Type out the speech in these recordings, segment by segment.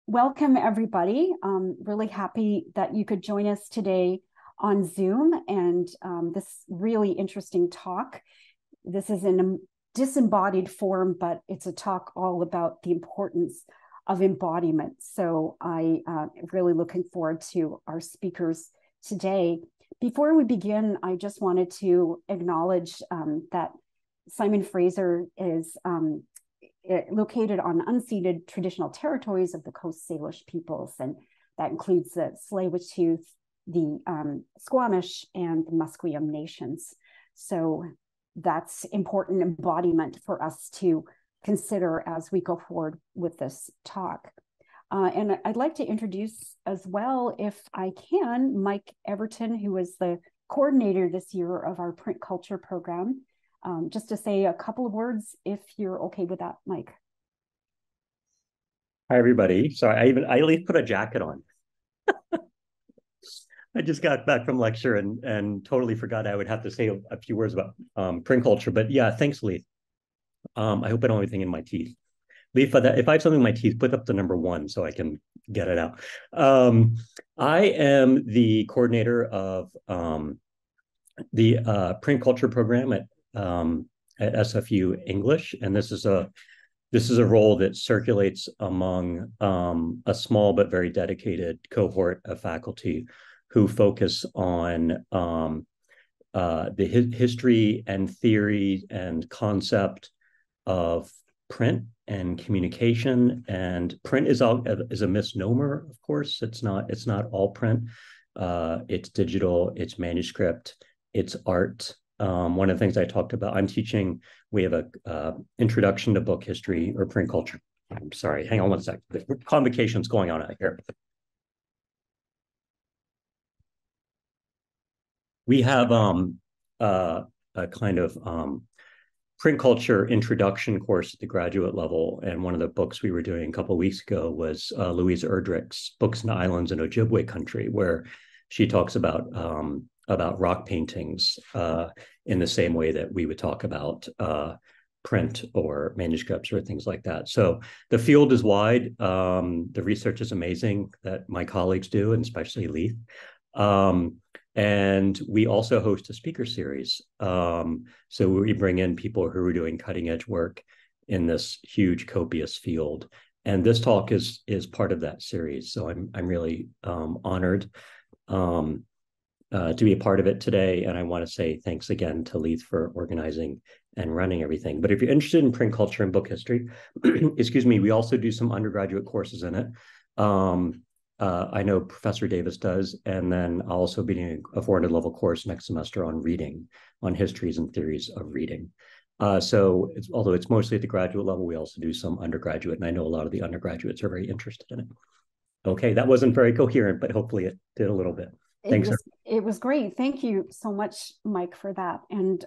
welcome everybody. Really happy that you could join us today on Zoom and this really interesting talk. This is in a disembodied form, but it's a talk all about the importance of embodiment. So I really looking forward to our speakers today. Before we begin, I just wanted to acknowledge that Simon Fraser is located on unceded traditional territories of the Coast Salish peoples, and that includes the Tsleil-Waututh, the Squamish, and the Musqueam nations. So that's important embodiment for us to consider as we go forward with this talk. And I'd like to introduce as well, if I can, Mike Everton, who is the coordinator this year of our print culture program. Just to say a couple of words, if you're okay with that, Mike. Hi, everybody. Sorry, I at least put a jacket on. I just got back from lecture and totally forgot I would have to say a few words about print culture. But yeah, thanks, Leith. I hope I don't have anything in my teeth. Leith, if I have something in my teeth, put up the number 1 so I can get it out. I am the coordinator of the print culture program at SFU English, and this is a role that circulates among a small but very dedicated cohort of faculty who focus on the history and theory and concept of print and communication. And print is a misnomer, of course. It's not all print. It's digital, it's manuscript, it's art. One of the things I talked about, we have a introduction to book history or print culture. I'm sorry, hang on one sec. There's convocations going on out here. We have a kind of print culture introduction course at the graduate level. And one of the books we were doing a couple of weeks ago was Louise Erdrich's Books and Islands in Ojibwe Country, where she talks about rock paintings in the same way that we would talk about print or manuscripts or things like that. So the field is wide. The research is amazing that my colleagues do, and especially Leith. And we also host a speaker series. So we bring in people who are doing cutting edge work in this huge, copious field. And this talk is part of that series. So I'm really honored to be a part of it today. And I want to say thanks again to Leith for organizing and running everything. But if you're interested in print culture and book history, excuse me, we also do some undergraduate courses in it. I know Professor Davis does, and then I'll also be doing a 400 level course next semester on reading, on histories and theories of reading. So although it's mostly at the graduate level, we also do some undergraduate, and I know a lot of the undergraduates are very interested in it. Okay, that wasn't very coherent, but hopefully it did a little bit. Thanks. It was great. Thank you so much, Mike, for that. And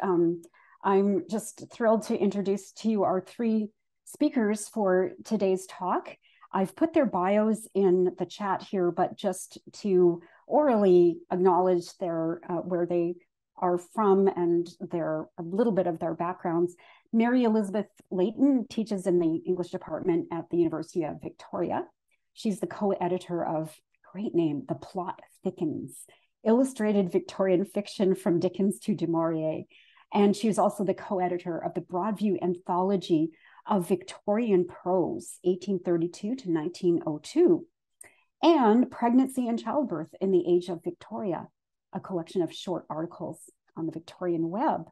I'm just thrilled to introduce to you our 3 speakers for today's talk. I've put their bios in the chat here, but just to orally acknowledge their where they are from and a little bit of their backgrounds. Mary Elizabeth Layton teaches in the English department at the University of Victoria. She's the co-editor of, great name, The Plot Thickens, illustrated Victorian fiction from Dickens to Du Maurier. And she was also the co-editor of the Broadview Anthology of Victorian Prose, 1832 to 1902, and Pregnancy and Childbirth in the Age of Victoria, a collection of short articles on the Victorian web.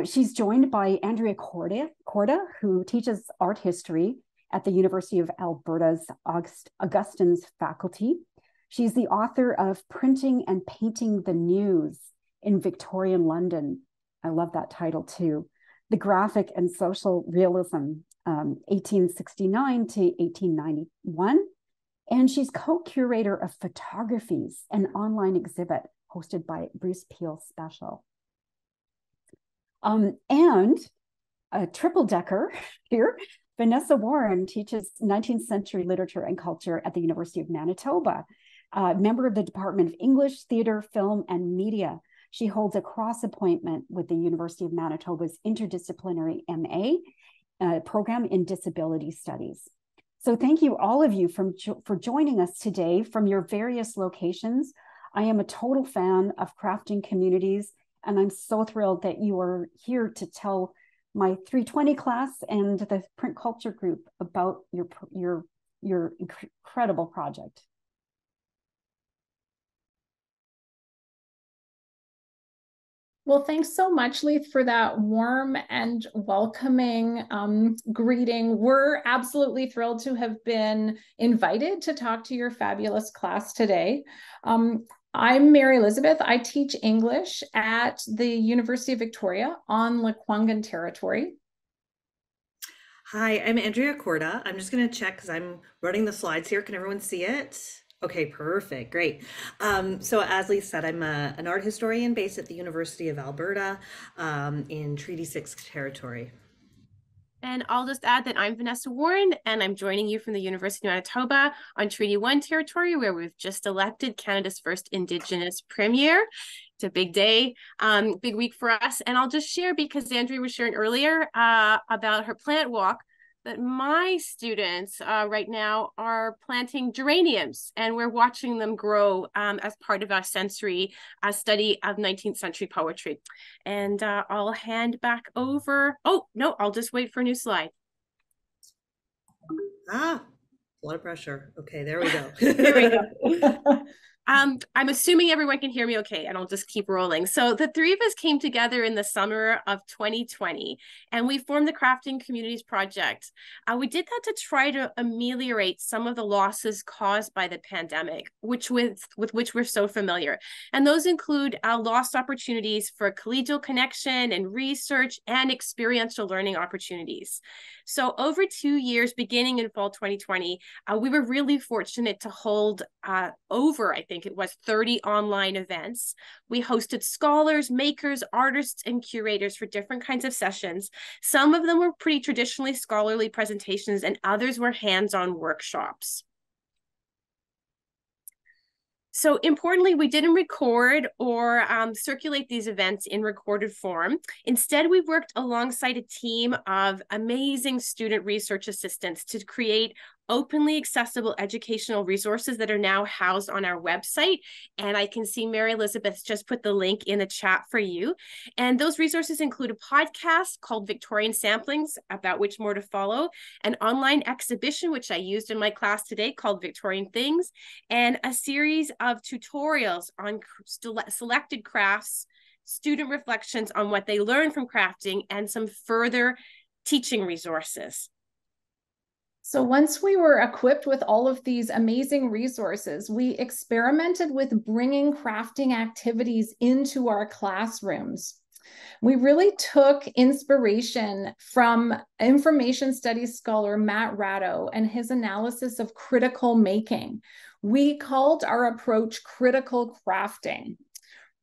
She's joined by Andrea Korda, who teaches art history at the University of Alberta's Augustane's faculty. She's the author of Printing and Painting the News in Victorian London. I love that title too. The Graphic and Social Realism, 1869 to 1891. And she's co-curator of Photographies, an online exhibit hosted by Bruce Peel Special. And a triple-decker here, Vanessa Warren teaches 19th century literature and culture at the University of Manitoba, member of the Department of English, Theatre, Film, and Media. She holds a cross appointment with the University of Manitoba's interdisciplinary MA program in disability studies. So thank you all of you for joining us today from your various locations. I am a total fan of crafting communities, and I'm so thrilled that you are here to tell my 320 class and the print culture group about your incredible project. Well, thanks so much, Leith, for that warm and welcoming greeting. We're absolutely thrilled to have been invited to talk to your fabulous class today. I'm Mary Elizabeth. I teach English at the University of Victoria on Lekwungen territory. Hi, I'm Andrea Korda. I'm just going to check because I'm running the slides here. Can everyone see it? Okay, perfect, great. So as Leith said, I'm an art historian based at the University of Alberta in Treaty 6 territory. And I'll just add that I'm Vanessa Warren, and I'm joining you from the University of Manitoba on Treaty 1 territory, where we've just elected Canada's first Indigenous Premier. It's a big day, big week for us. And I'll just share, because Andrea was sharing earlier about her plant walk, that my students right now are planting geraniums, and we're watching them grow as part of our sensory study of 19th century poetry. And I'll hand back over. Oh, no, I'll just wait for a new slide. A lot of pressure. Okay, there we go. Here we go. I'm assuming everyone can hear me okay, and I'll just keep rolling. So the three of us came together in the summer of 2020, and we formed the Crafting Communities Project. We did that to try to ameliorate some of the losses caused by the pandemic, with which we're so familiar. And those include lost opportunities for collegial connection and research and experiential learning opportunities. So over 2 years, beginning in fall 2020, we were really fortunate to hold over, I think it was 30 online events. We hosted scholars, makers, artists, and curators for different kinds of sessions. Some of them were pretty traditionally scholarly presentations, and others were hands-on workshops. So importantly, we didn't record or circulate these events in recorded form. Instead, we worked alongside a team of amazing student research assistants to create openly accessible educational resources that are now housed on our website. And I can see Mary Elizabeth just put the link in the chat for you. And those resources include a podcast called Victorian Samplings, about which more to follow, an online exhibition, which I used in my class today, called Victorian Things, and a series of tutorials on selected crafts, student reflections on what they learned from crafting, and some further teaching resources. So once we were equipped with all of these amazing resources, we experimented with bringing crafting activities into our classrooms. We really took inspiration from information studies scholar Matt Ratto and his analysis of critical making. We called our approach critical crafting.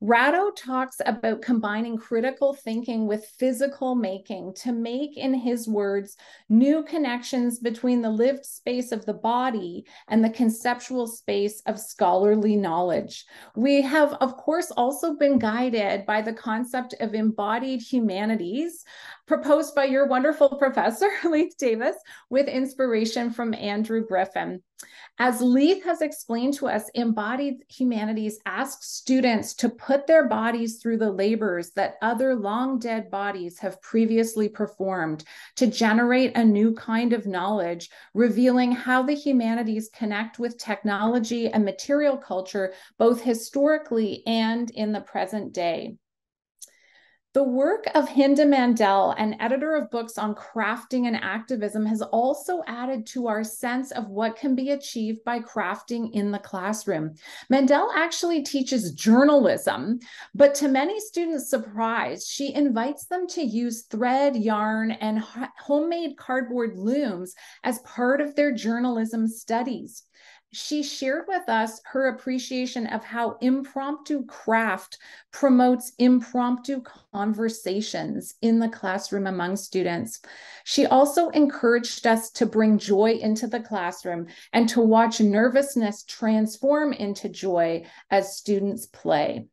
Ratto talks about combining critical thinking with physical making to make, in his words, new connections between the lived space of the body and the conceptual space of scholarly knowledge. We have, of course, also been guided by the concept of embodied humanities, proposed by your wonderful professor, Leith Davis, with inspiration from Andrew Griffin. As Leith has explained to us, embodied humanities asks students to put their bodies through the labors that other long dead bodies have previously performed to generate a new kind of knowledge, revealing how the humanities connect with technology and material culture, both historically and in the present day. The work of Hinda Mandel, an editor of books on crafting and activism, has also added to our sense of what can be achieved by crafting in the classroom. Mandel actually teaches journalism, but to many students' surprise, she invites them to use thread, yarn, and homemade cardboard looms as part of their journalism studies. She shared with us her appreciation of how impromptu craft promotes impromptu conversations in the classroom among students. She also encouraged us to bring joy into the classroom and to watch nervousness transform into joy as students play.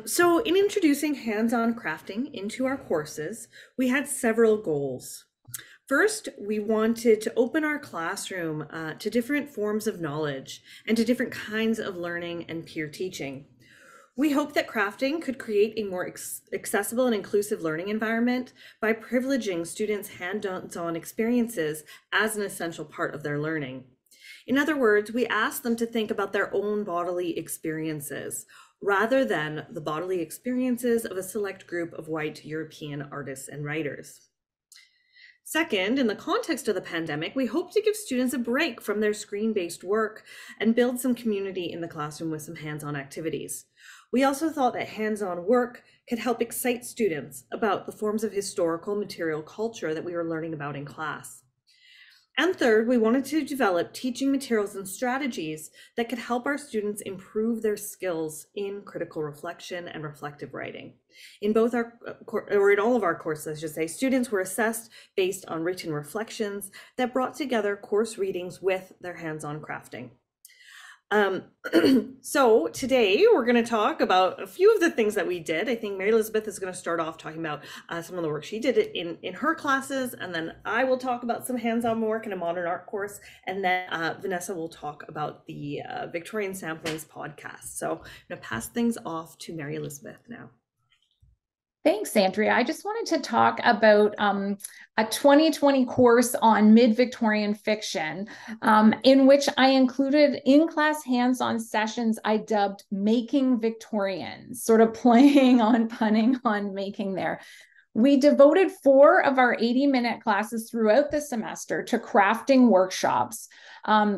So in introducing hands-on crafting into our courses, we had several goals. First, we wanted to open our classroom to different forms of knowledge and to different kinds of learning and peer teaching. We hope that crafting could create a more accessible and inclusive learning environment by privileging students' hands-on experiences as an essential part of their learning. In other words, we asked them to think about their own bodily experiences rather than the bodily experiences of a select group of white European artists and writers. Second, in the context of the pandemic, we hope to give students a break from their screen-based work and build some community in the classroom with some hands-on activities. We also thought that hands-on work could help excite students about the forms of historical material culture that we were learning about in class. And third, we wanted to develop teaching materials and strategies that could help our students improve their skills in critical reflection and reflective writing. In both our, or in all of our courses, I should say, students were assessed based on written reflections that brought together course readings with their hands-on crafting. So today we're going to talk about a few of the things that we did. I think Mary Elizabeth is going to start off talking about some of the work she did in her classes, and then I will talk about some hands-on work in a modern art course, and then Vanessa will talk about the Victorian Samplings podcast. So I'm going to pass things off to Mary Elizabeth now. Thanks, Andrea. I just wanted to talk about a 2020 course on mid-Victorian fiction, in which I included in-class hands-on sessions I dubbed Making Victorians, sort of playing on, punning on making there. We devoted 4 of our 80-minute classes throughout the semester to crafting workshops.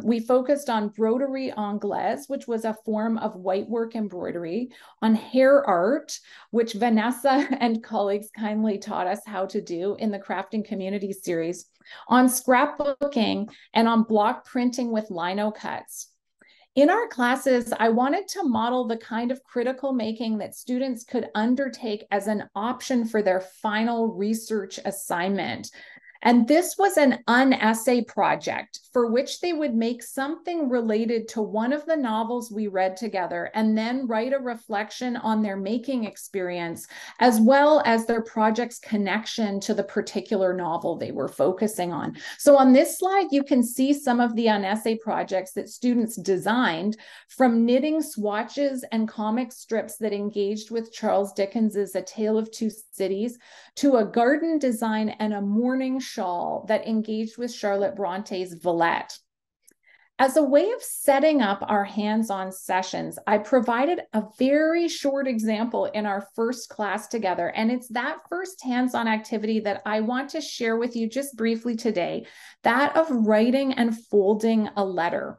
We focused on broderie anglaise, which was a form of whitework embroidery, on hair art, which Vanessa and colleagues kindly taught us how to do in the Crafting Community series, on scrapbooking, and on block printing with lino cuts. In our classes, I wanted to model the kind of critical making that students could undertake as an option for their final research assignment. And this was an unessay project for which they would make something related to one of the novels we read together and then write a reflection on their making experience, as well as their project's connection to the particular novel they were focusing on. So on this slide, you can see some of the unessay projects that students designed, from knitting swatches and comic strips that engaged with Charles Dickens's A Tale of Two Cities, to a garden design and a mourning shawl that engaged with Charlotte Bronte's Villette. As a way of setting up our hands-on sessions, I provided a very short example in our first class together, and it's that first hands-on activity that I want to share with you just briefly today, that of writing and folding a letter.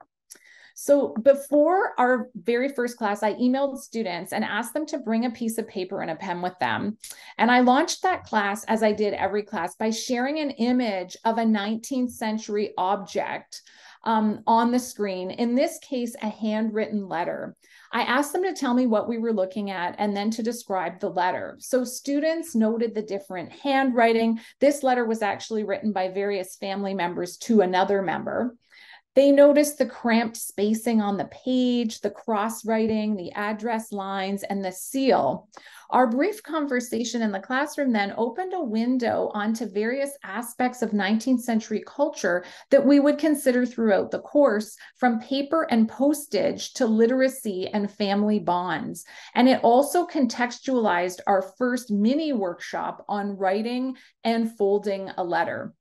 So before our very first class, I emailed students and asked them to bring a piece of paper and a pen with them. And I launched that class, as I did every class, by sharing an image of a 19th century object on the screen, in this case, a handwritten letter. I asked them to tell me what we were looking at and then to describe the letter. So students noted the different handwriting. This letter was actually written by various family members to another member. They noticed the cramped spacing on the page, the cross-writing, the address lines, and the seal. Our brief conversation in the classroom then opened a window onto various aspects of 19th century culture that we would consider throughout the course, from paper and postage to literacy and family bonds. And it also contextualized our first mini workshop on writing and folding a letter.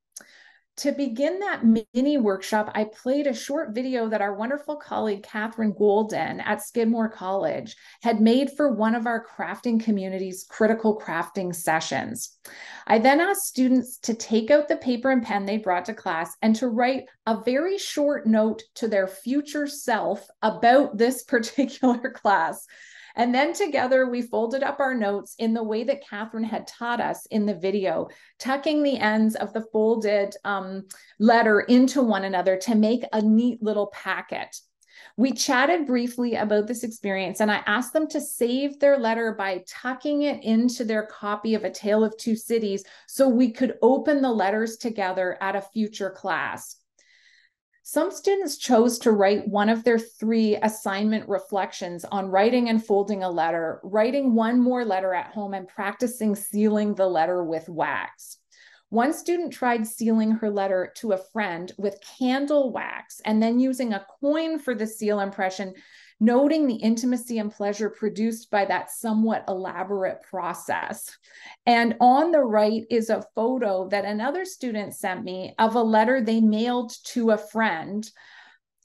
To begin that mini workshop, I played a short video that our wonderful colleague, Catherine Golden at Skidmore College, had made for one of our crafting community's critical crafting sessions. I then asked students to take out the paper and pen they brought to class and to write a very short note to their future self about this particular class. And then together we folded up our notes in the way that Catherine had taught us in the video, tucking the ends of the folded letter into one another to make a neat little packet. We chatted briefly about this experience, and I asked them to save their letter by tucking it into their copy of A Tale of Two Cities so we could open the letters together at a future class. Some students chose to write one of their 3 assignment reflections on writing and folding a letter, writing one more letter at home, and practicing sealing the letter with wax. One student tried sealing her letter to a friend with candle wax and then using a coin for the seal impression, noting the intimacy and pleasure produced by that somewhat elaborate process. And on the right is a photo that another student sent me of a letter they mailed to a friend.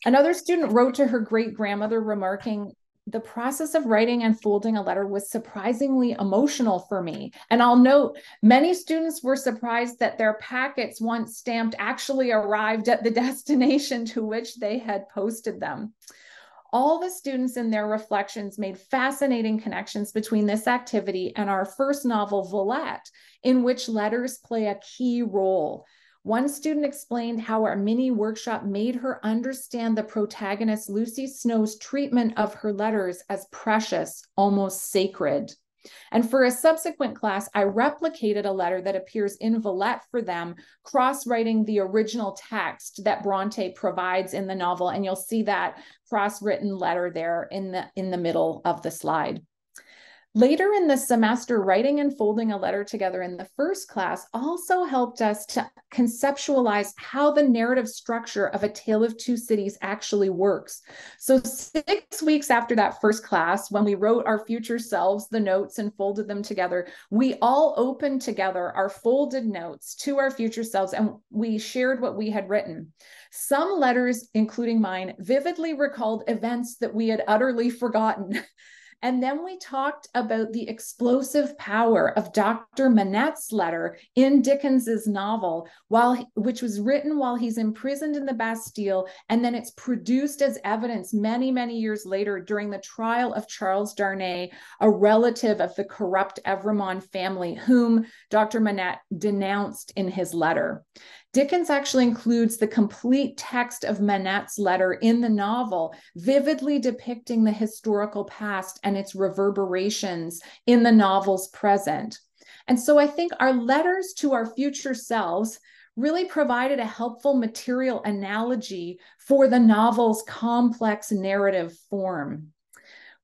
Another student wrote to her great-grandmother remarking, "The process of writing and folding a letter was surprisingly emotional for me." And I'll note, many students were surprised that their packets, once stamped, actually arrived at the destination to which they had posted them. All the students in their reflections made fascinating connections between this activity and our first novel, Villette, in which letters play a key role. One student explained how our mini workshop made her understand the protagonist Lucy Snow's treatment of her letters as precious, almost sacred. And for a subsequent class, I replicated a letter that appears in Villette for them, cross-writing the original text that Bronte provides in the novel. And you'll see that cross-written letter there in the middle of the slide. Later in the semester, writing and folding a letter together in the first class also helped us to conceptualize how the narrative structure of A Tale of Two Cities actually works. So 6 weeks after that first class, when we wrote our future selves the notes and folded them together, we all opened together our folded notes to our future selves and we shared what we had written. Some letters, including mine, vividly recalled events that we had utterly forgotten. And then we talked about the explosive power of Dr. Manette's letter in Dickens's novel, which was written while he's imprisoned in the Bastille, and then it's produced as evidence many, many years later during the trial of Charles Darnay, a relative of the corrupt Evremond family, whom Dr. Manette denounced in his letter. Dickens actually includes the complete text of Manette's letter in the novel, vividly depicting the historical past and its reverberations in the novel's present. And so I think our letters to our future selves really provided a helpful material analogy for the novel's complex narrative form.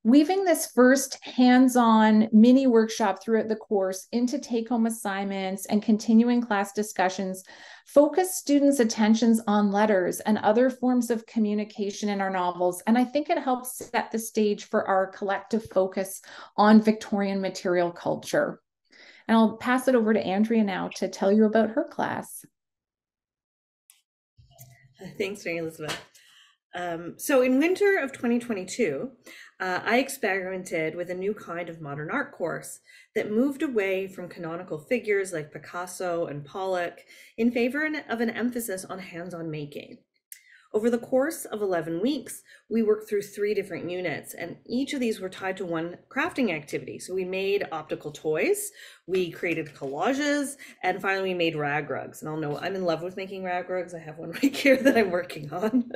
Weaving this first hands-on mini workshop throughout the course into take-home assignments and continuing class discussions focus students' attentions on letters and other forms of communication in our novels. And I think it helps set the stage for our collective focus on Victorian material culture. And I'll pass it over to Andrea now to tell you about her class. Thanks, Mary Elizabeth. So in winter of 2022, I experimented with a new kind of modern art course that moved away from canonical figures like Picasso and Pollock in favor of an emphasis on hands-on making. Over the course of 11 weeks, we worked through 3 different units, and each of these were tied to one crafting activity. So we made optical toys, we created collages, and finally we made rag rugs. And I'll know I'm in love with making rag rugs. I have one right here that I'm working on.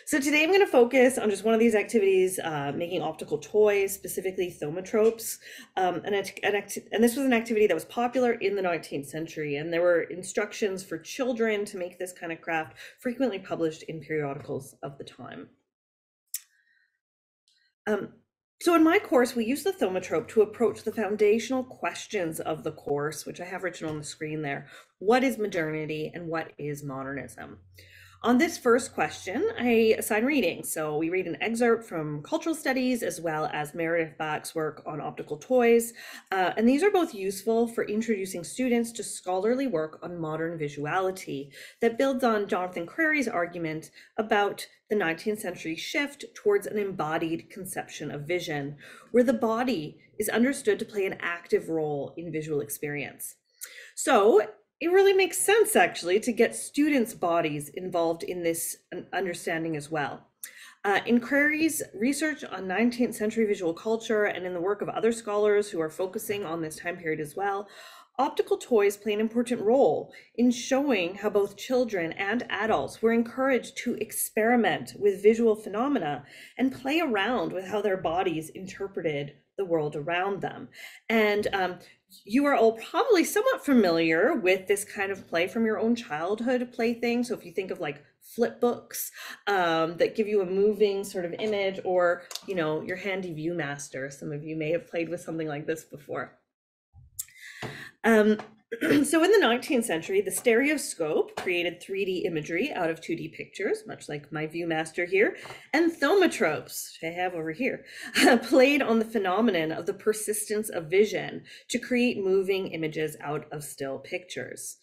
So today I'm going to focus on just one of these activities, making optical toys, specifically thaumatropes. And this was an activity that was popular in the 19th century, and there were instructions for children to make this kind of craft, frequently published in periodicals of the time. So in my course, we use the thaumatrope to approach the foundational questions of the course, which I have written on the screen there. What is modernity and what is modernism? On this first question, I assign reading. So we read an excerpt from Cultural Studies as well as Meredith Bach's work on optical toys. And these are both useful for introducing students to scholarly work on modern visuality that builds on Jonathan Crary argument about the 19th century shift towards an embodied conception of vision, where the body is understood to play an active role in visual experience. So it really makes sense, actually, to get students' bodies involved in this understanding as well. In Crary's research on 19th century visual culture and in the work of other scholars who are focusing on this time period as well, optical toys play an important role in showing how both children and adults were encouraged to experiment with visual phenomena and play around with how their bodies interpreted the world around them. And you are all probably somewhat familiar with this kind of play from your own childhood plaything. So if you think of like flip books that give you a moving sort of image, or, you know, your handy Viewmaster, some of you may have played with something like this before. So in the 19th century, the stereoscope created 3D imagery out of 2D pictures, much like my Viewmaster here, and thaumatropes, which I have over here, played on the phenomenon of the persistence of vision to create moving images out of still pictures.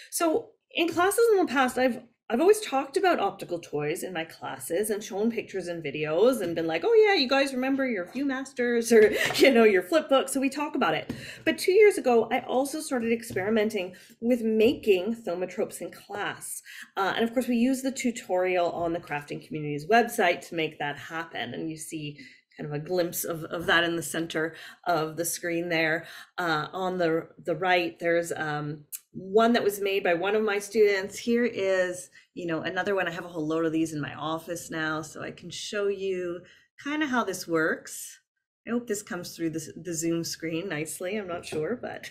So in classes in the past, I've always talked about optical toys in my classes and shown pictures and videos and been like, oh yeah, you guys remember your Viewmasters or, your flip book. So we talk about it. But 2 years ago, I also started experimenting with making thaumatropes in class. And of course, we use the tutorial on the Crafting Communities website to make that happen. And you see kind of a glimpse of that in the center of the screen there. On the right, there's one that was made by one of my students. Here is, another one. I have a whole load of these in my office now, so I can show you kind of how this works. I hope this comes through the Zoom screen nicely. I'm not sure, but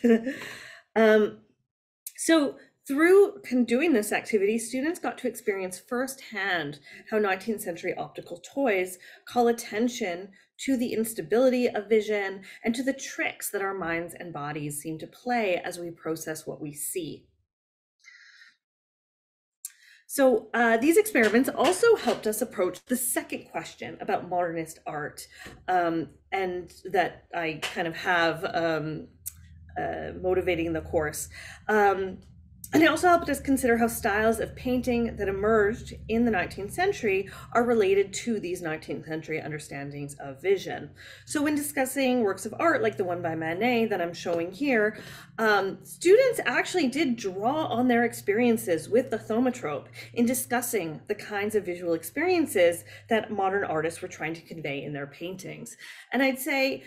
so through doing this activity, students got to experience firsthand how 19th century optical toys call attention to the instability of vision and to the tricks that our minds and bodies seem to play as we process what we see. So these experiments also helped us approach the second question about modernist art, and that I kind of have motivating the course. And it also helped us consider how styles of painting that emerged in the 19th century are related to these 19th century understandings of vision. So when discussing works of art like the one by Manet that I'm showing here, students actually did draw on their experiences with the thaumatrope in discussing the kinds of visual experiences that modern artists were trying to convey in their paintings. And I'd say,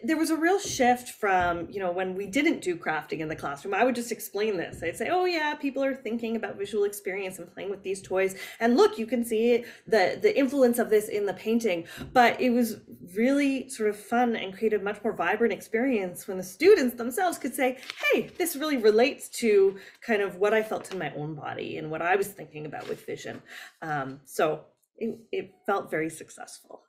there was a real shift from, when we didn't do crafting in the classroom. I would just explain this. I'd say, oh yeah, people are thinking about visual experience and playing with these toys. And look, you can see the influence of this in the painting. But it was really sort of fun and created a much more vibrant experience when the students themselves could say, hey, this really relates to kind of what I felt in my own body and what I was thinking about with vision. So it felt very successful.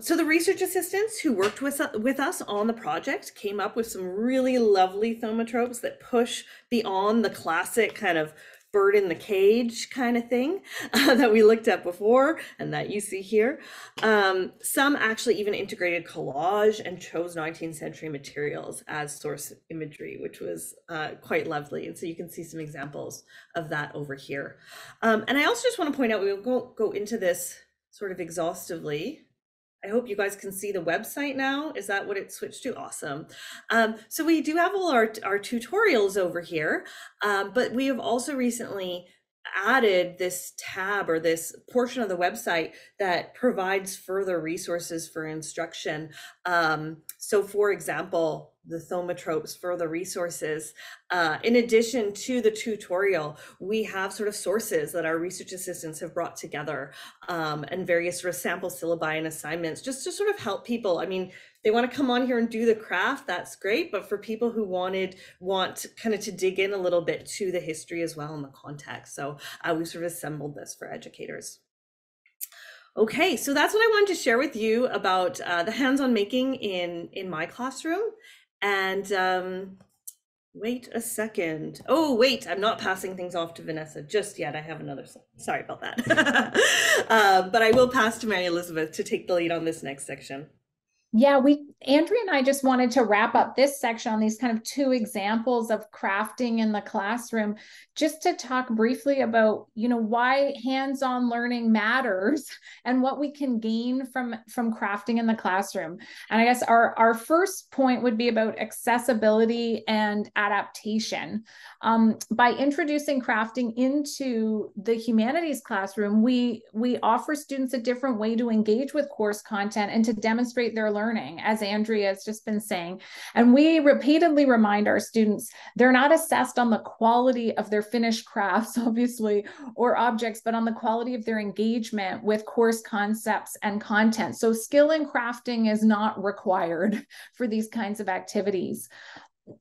So the research assistants who worked with us on the project came up with some really lovely thaumatropes that push beyond the classic kind of bird in the cage kind of thing that we looked at before and that you see here. Some actually even integrated collage and chose 19th century materials as source imagery, which was quite lovely. And so you can see some examples of that over here. And I also just want to point out, we will go into this sort of exhaustively. I hope you guys can see the website now. Is that what it switched to? Awesome. So we do have all our tutorials over here, but we have also recently added this tab or this portion of the website that provides further resources for instruction. So for example, the thaumatropes, further resources. In addition to the tutorial, we have sort of sources that our research assistants have brought together, and various sort of sample syllabi and assignments just to sort of help people. I mean, they want to come on here and do the craft, that's great. But for people who want kind of to dig in a little bit to the history as well and the context. So we've sort of assembled this for educators. Okay, so that's what I wanted to share with you about the hands-on making in my classroom. And wait a second. Oh, wait, I'm not passing things off to Vanessa just yet. I have another, sorry about that. But I will pass to Mary Elizabeth to take the lead on this next section. Yeah, Andrea and I just wanted to wrap up this section on these kind of two examples of crafting in the classroom, just to talk briefly about, why hands-on learning matters and what we can gain from crafting in the classroom. And I guess our first point would be about accessibility and adaptation. By introducing crafting into the humanities classroom, we offer students a different way to engage with course content and to demonstrate their learning, as Andrea has just been saying. And we repeatedly remind our students they're not assessed on the quality of their finished crafts, obviously, or objects, but on the quality of their engagement with course concepts and content. So skill in crafting is not required for these kinds of activities.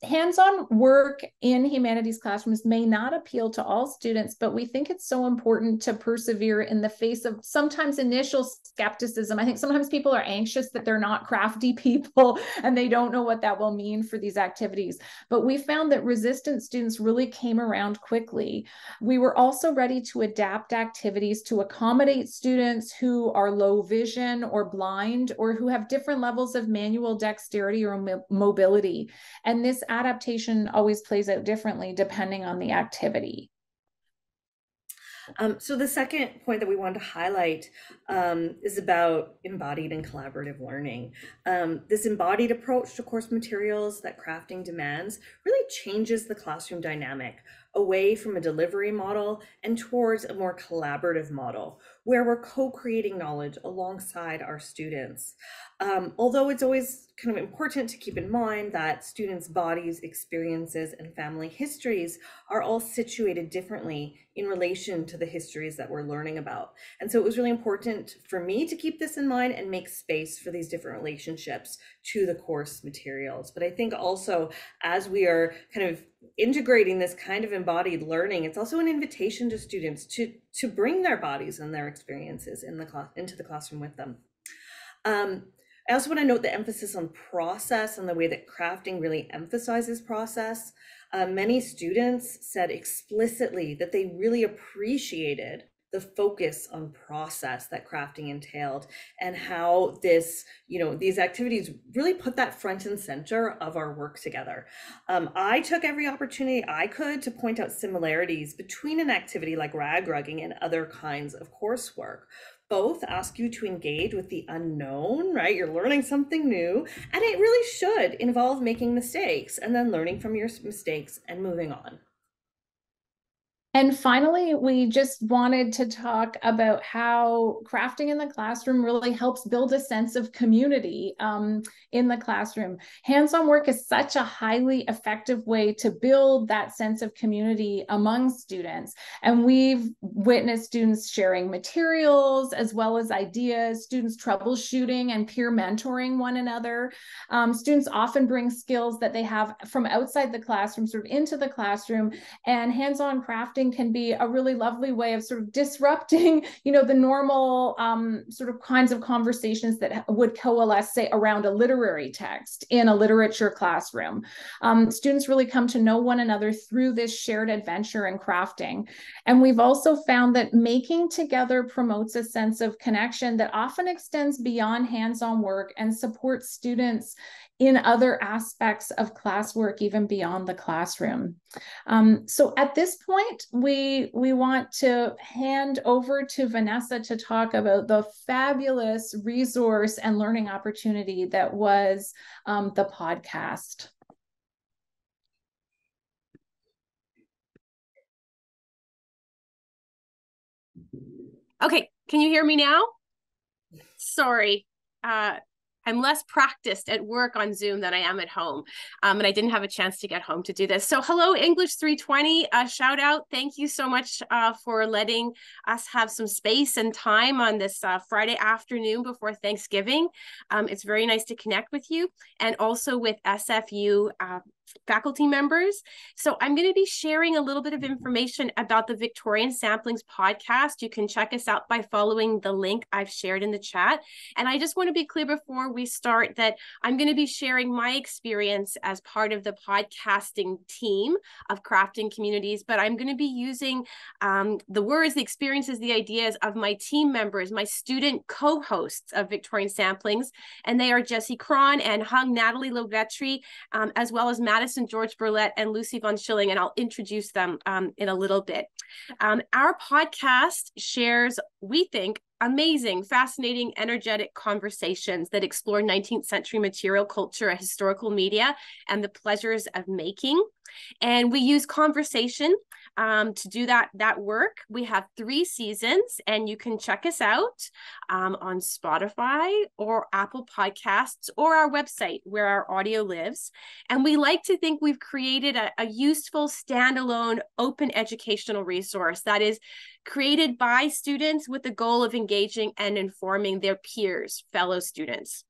hands-on work in humanities classrooms may not appeal to all students, but we think it's so important to persevere in the face of sometimes initial skepticism. I think sometimes people are anxious that they're not crafty people and they don't know what that will mean for these activities. But we found that resistant students really came around quickly. We were also ready to adapt activities to accommodate students who are low vision or blind, or who have different levels of manual dexterity or mobility. And this adaptation always plays out differently depending on the activity. So the second point that we wanted to highlight is about embodied and collaborative learning. This embodied approach to course materials that crafting demands really changes the classroom dynamic away from a delivery model and towards a more collaborative model where we're co-creating knowledge alongside our students. Although it's always kind of important to keep in mind that students' bodies, experiences, and family histories are all situated differently in relation to the histories that we're learning about. And so it was really important for me to keep this in mind and make space for these different relationships to the course materials. But I think also as we are kind of integrating this kind of embodied learning, it's also an invitation to students to bring their bodies and their experiences in the class into the classroom with them. I also want to note the emphasis on process and the way that crafting really emphasizes process. Many students said explicitly that they really appreciated the focus on process that crafting entailed, and how this, these activities really put that front and center of our work together. I took every opportunity I could to point out similarities between an activity like rag rugging and other kinds of coursework. Both ask you to engage with the unknown, right? You're learning something new, and it really should involve making mistakes and then learning from your mistakes and moving on. And finally, we just wanted to talk about how crafting in the classroom really helps build a sense of community in the classroom. Hands-on work is such a highly effective way to build that sense of community among students. And we've witnessed students sharing materials as well as ideas, students troubleshooting and peer mentoring one another. Students often bring skills that they have from outside the classroom sort of into the classroom, and hands-on crafting can be a really lovely way of sort of disrupting, the normal sort of kinds of conversations that would coalesce, say, around a literary text in a literature classroom. Students really come to know one another through this shared adventure in crafting. And we've also found that making together promotes a sense of connection that often extends beyond hands-on work and supports students in other aspects of classwork, even beyond the classroom. So at this point, we want to hand over to Vanessa to talk about the fabulous resource and learning opportunity that was the podcast. Okay, can you hear me now? Sorry. I'm less practiced at work on Zoom than I am at home. And I didn't have a chance to get home to do this. So hello, English 320, shout out. Thank you so much for letting us have some space and time on this Friday afternoon before Thanksgiving. It's very nice to connect with you and also with SFU faculty members. So I'm going to be sharing a little bit of information about the Victorian Samplings podcast. You can check us out by following the link I've shared in the chat. And I just want to be clear before we start that I'm going to be sharing my experience as part of the podcasting team of Crafting Communities, but I'm going to be using the words, the experiences, the ideas of my team members, my student co-hosts of Victorian Samplings, and they are Jessie Cron and Hung Natalie Lovetri, as well as Madison George Burlett and Lucy Von Schilling, and I'll introduce them in a little bit. Our podcast shares, we think, amazing, fascinating, energetic conversations that explore 19th century material culture, historical media, and the pleasures of making. And we use conversation to do that work. We have 3 seasons, and you can check us out on Spotify or Apple Podcasts or our website where our audio lives. And we like to think we've created a useful, standalone, open educational resource that is created by students with the goal of engaging and informing their peers, fellow students.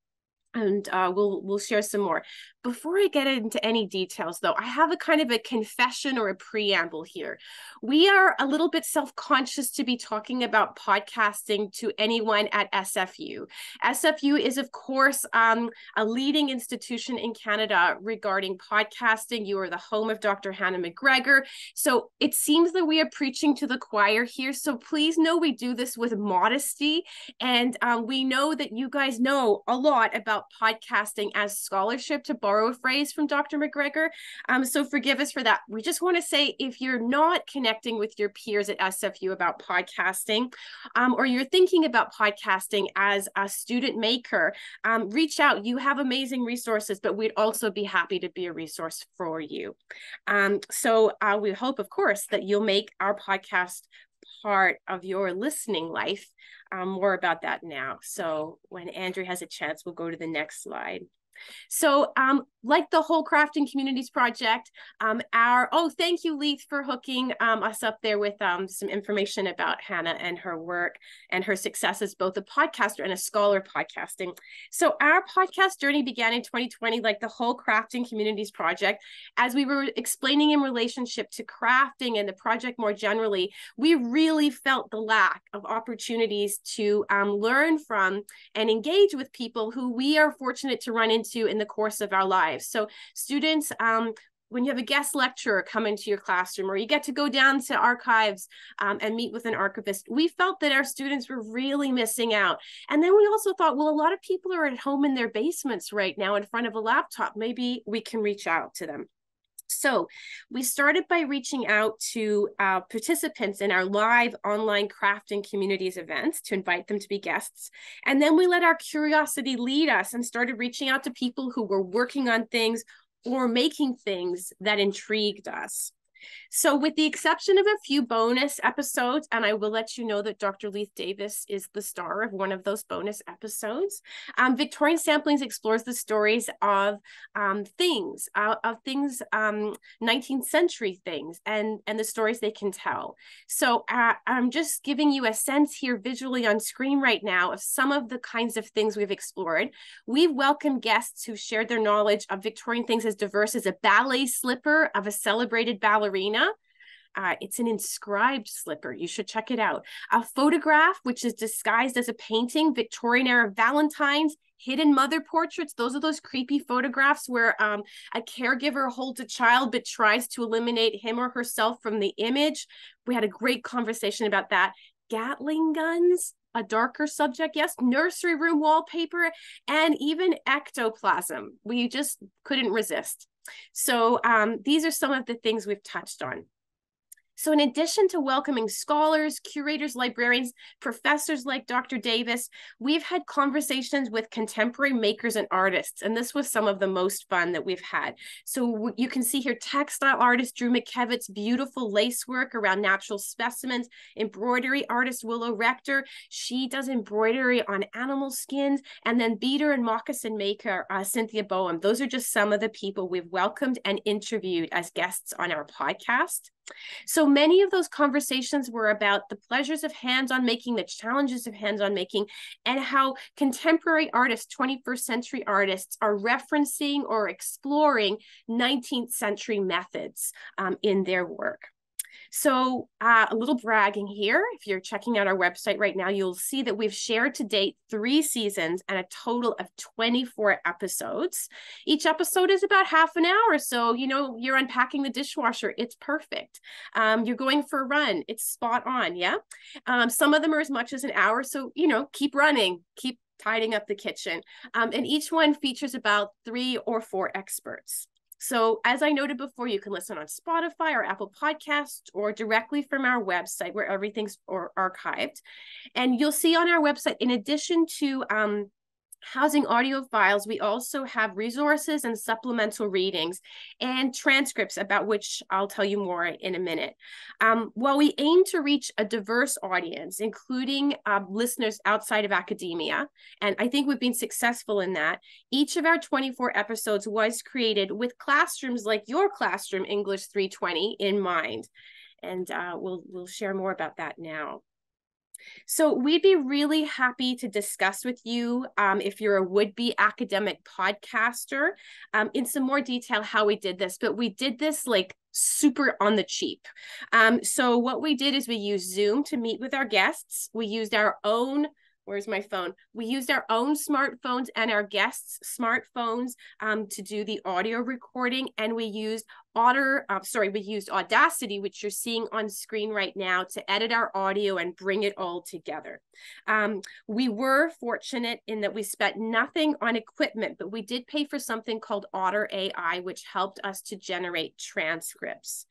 And we'll share some more. Before I get into any details, though, I have a kind of a confession or a preamble here. We are a little bit self-conscious to be talking about podcasting to anyone at SFU. SFU is, of course, a leading institution in Canada regarding podcasting. You are the home of Dr. Hannah McGregor. So it seems that we are preaching to the choir here. So please know we do this with modesty. And we know that you guys know a lot about podcasting as scholarship, to borrow a phrase from Dr. McGregor. So forgive us for that. We just want to say, if you're not connecting with your peers at SFU about podcasting, or you're thinking about podcasting as a student maker, reach out. You have amazing resources, but we'd also be happy to be a resource for you. So we hope, of course, that you'll make our podcast part of your listening life. More about that now. So when Andrea has a chance, we'll go to the next slide. So like the whole Crafting Communities project, thank you, Leith, for hooking us up there with some information about Hannah and her work and her success as both a podcaster and a scholar podcasting. So our podcast journey began in 2020, like the whole Crafting Communities project. As we were explaining in relationship to crafting and the project more generally, we really felt the lack of opportunities to learn from and engage with people who we are fortunate to run into in the course of our lives. So students, when you have a guest lecturer come into your classroom, or you get to go down to archives and meet with an archivist, we felt that our students were really missing out. And then we also thought, well, a lot of people are at home in their basements right now in front of a laptop. Maybe we can reach out to them. So we started by reaching out to participants in our live online Crafting Communities events to invite them to be guests. And then we let our curiosity lead us and started reaching out to people who were working on things or making things that intrigued us. So with the exception of a few bonus episodes, and I will let you know that Dr. Leith Davis is the star of one of those bonus episodes, Victorian Samplings explores the stories of things, 19th century things, and the stories they can tell. So I'm just giving you a sense here visually on screen right now of some of the kinds of things we've explored. We've welcomed guests who shared their knowledge of Victorian things as diverse as a ballet slipper of a celebrated ballerina. It's an inscribed slipper. You should check it out. A photograph, which is disguised as a painting, Victorian era Valentines, hidden mother portraits. Those are those creepy photographs where a caregiver holds a child but tries to eliminate him or herself from the image. We had a great conversation about that. Gatling guns, a darker subject, yes, nursery room wallpaper, and even ectoplasm. We just couldn't resist. So these are some of the things we've touched on. So in addition to welcoming scholars, curators, librarians, professors like Dr. Davis, we've had conversations with contemporary makers and artists, and this was some of the most fun that we've had. So you can see here textile artist Drew McKevitt's beautiful lace work around natural specimens, embroidery artist Willow Rector, she does embroidery on animal skins, and then beater and moccasin maker Cynthia Boehm. Those are just some of the people we've welcomed and interviewed as guests on our podcast. So many of those conversations were about the pleasures of hands-on making, the challenges of hands-on making, and how contemporary artists, 21st century artists, are referencing or exploring 19th century methods in their work. So a little bragging here. If you're checking out our website right now, you'll see that we've shared to date 3 seasons and a total of 24 episodes. Each episode is about half an hour. So, you know, you're unpacking the dishwasher. It's perfect. You're going for a run. It's spot on. Yeah. Some of them are as much as an hour. So, you know, keep running, keep tidying up the kitchen. And each one features about 3 or 4 experts. So as I noted before, you can listen on Spotify or Apple Podcasts or directly from our website where everything's archived. And you'll see on our website, in addition to housing audio files, we also have resources and supplemental readings and transcripts, about which I'll tell you more in a minute. While we aim to reach a diverse audience, including listeners outside of academia, and I think we've been successful in that, each of our 24 episodes was created with classrooms like your classroom, English 320, in mind. And we'll share more about that now. So we'd be really happy to discuss with you, if you're a would-be academic podcaster, in some more detail how we did this, but we did this like super on the cheap. So what we did is we used Zoom to meet with our guests. We used our own, where's my phone? We used our own smartphones and our guests' smartphones to do the audio recording, and we used Audacity, which you're seeing on screen right now, to edit our audio and bring it all together. We were fortunate in that we spent nothing on equipment, but we did pay for something called Otter AI, which helped us to generate transcripts.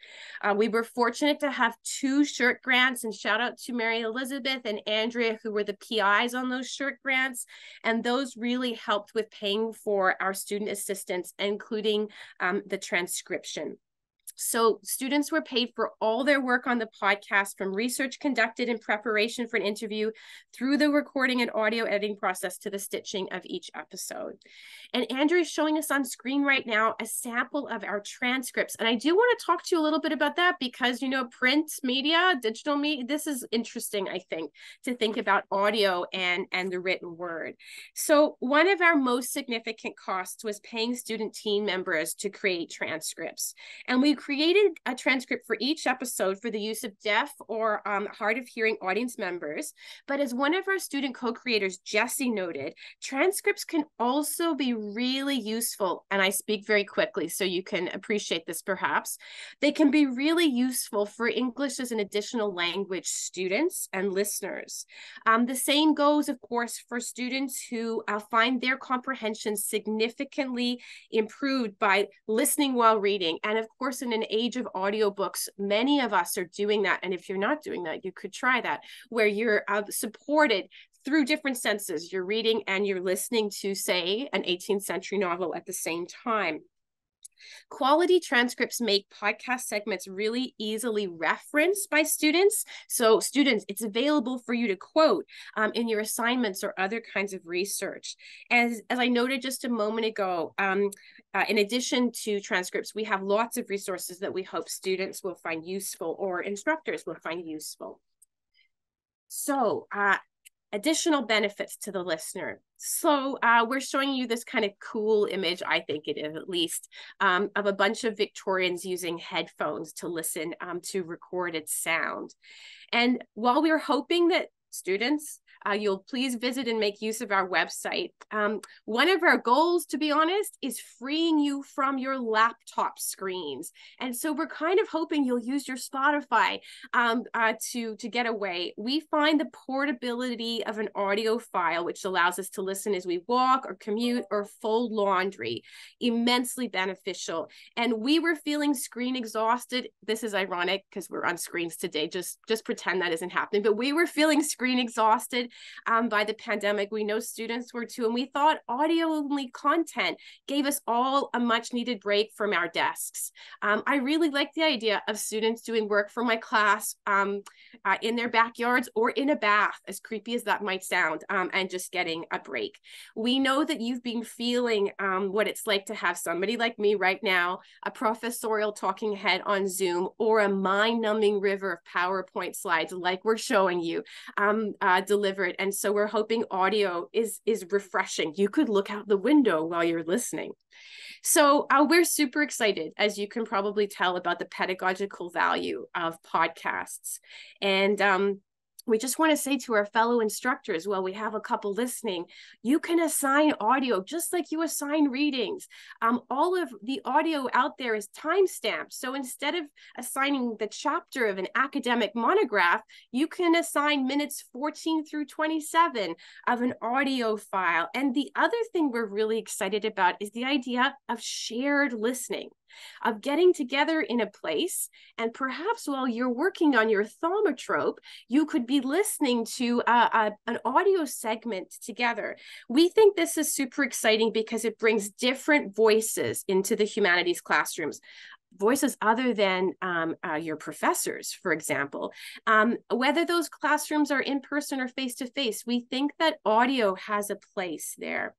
We were fortunate to have 2 SSHRT grants, and shout out to Mary Elizabeth and Andrea, who were the PIs on those SSHRT grants. And those really helped with paying for our student assistants, including the transcription. So students were paid for all their work on the podcast, from research conducted in preparation for an interview through the recording and audio editing process to the stitching of each episode. And Andrea is showing us on screen right now a sample of our transcripts. And I do want to talk to you a little bit about that because, you know, print media, digital media, this is interesting, I think, to think about audio and the written word. So one of our most significant costs was paying student team members to create transcripts. And we created a transcript for each episode for the use of deaf or hard of hearing audience members. But as one of our student co-creators, Jessie, noted, transcripts can also be really useful. And I speak very quickly so you can appreciate this perhaps. They can be really useful for English as an additional language students and listeners. The same goes, of course, for students who find their comprehension significantly improved by listening while reading. And of course, in an age of audiobooks, many of us are doing that. And if you're not doing that, you could try that, where you're supported through different senses. You're reading and you're listening to, say, an 18th century novel at the same time. Quality transcripts make podcast segments really easily referenced by students. So students, it's available for you to quote in your assignments or other kinds of research. As I noted just a moment ago, in addition to transcripts, we have lots of resources that we hope students will find useful or instructors will find useful. So additional benefits to the listener. So we're showing you this kind of cool image, I think it is at least, of a bunch of Victorians using headphones to listen to recorded sound. And while we're hoping that students, you'll please visit and make use of our website. One of our goals, to be honest, is freeing you from your laptop screens. And so we're kind of hoping you'll use your Spotify to get away. We find the portability of an audio file, which allows us to listen as we walk or commute or fold laundry, immensely beneficial. And we were feeling screen exhausted. This is ironic because we're on screens today. Just pretend that isn't happening. But we were feeling screen exhausted by the pandemic. We know students were too, and we thought audio-only content gave us all a much-needed break from our desks. I really like the idea of students doing work for my class in their backyards or in a bath, as creepy as that might sound, and just getting a break. We know that you've been feeling what it's like to have somebody like me right now, a professorial talking head on Zoom, or a mind-numbing river of PowerPoint slides like we're showing you delivered. And so we're hoping audio is refreshing. You could look out the window while you're listening. So we're super excited, as you can probably tell, about the pedagogical value of podcasts. And we just want to say to our fellow instructors, well, we have a couple listening, you can assign audio just like you assign readings. All of the audio out there is timestamped. So instead of assigning the chapter of an academic monograph, you can assign minutes 14 through 27 of an audio file. And the other thing we're really excited about is the idea of shared listening, of getting together in a place, and perhaps while you're working on your thaumatrope, you could be listening to an audio segment together. We think this is super exciting because it brings different voices into the humanities classrooms. Voices other than your professors, for example. Whether those classrooms are in person or face-to-face, we think that audio has a place there.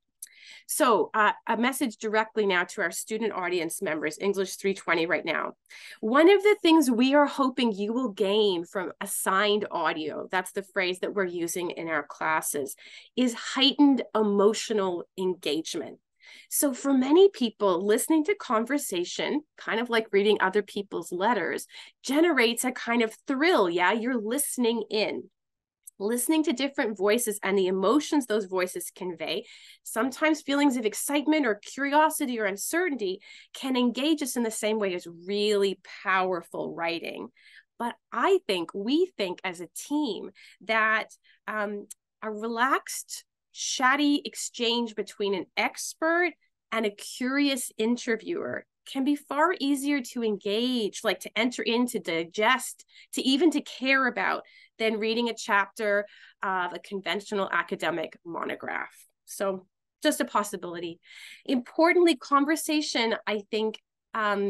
So a message directly now to our student audience members, English 320 right now. One of the things we are hoping you will gain from assigned audio, that's the phrase that we're using in our classes, is heightened emotional engagement. So for many people, listening to conversation, kind of like reading other people's letters, generates a kind of thrill. Yeah, you're listening in. Listening to different voices and the emotions those voices convey, sometimes feelings of excitement or curiosity or uncertainty can engage us in the same way as really powerful writing. But we think as a team that a relaxed, chatty exchange between an expert and a curious interviewer can be far easier to engage, like to enter in, to digest, to even to care about than reading a chapter of a conventional academic monograph. So just a possibility. Importantly, conversation, I think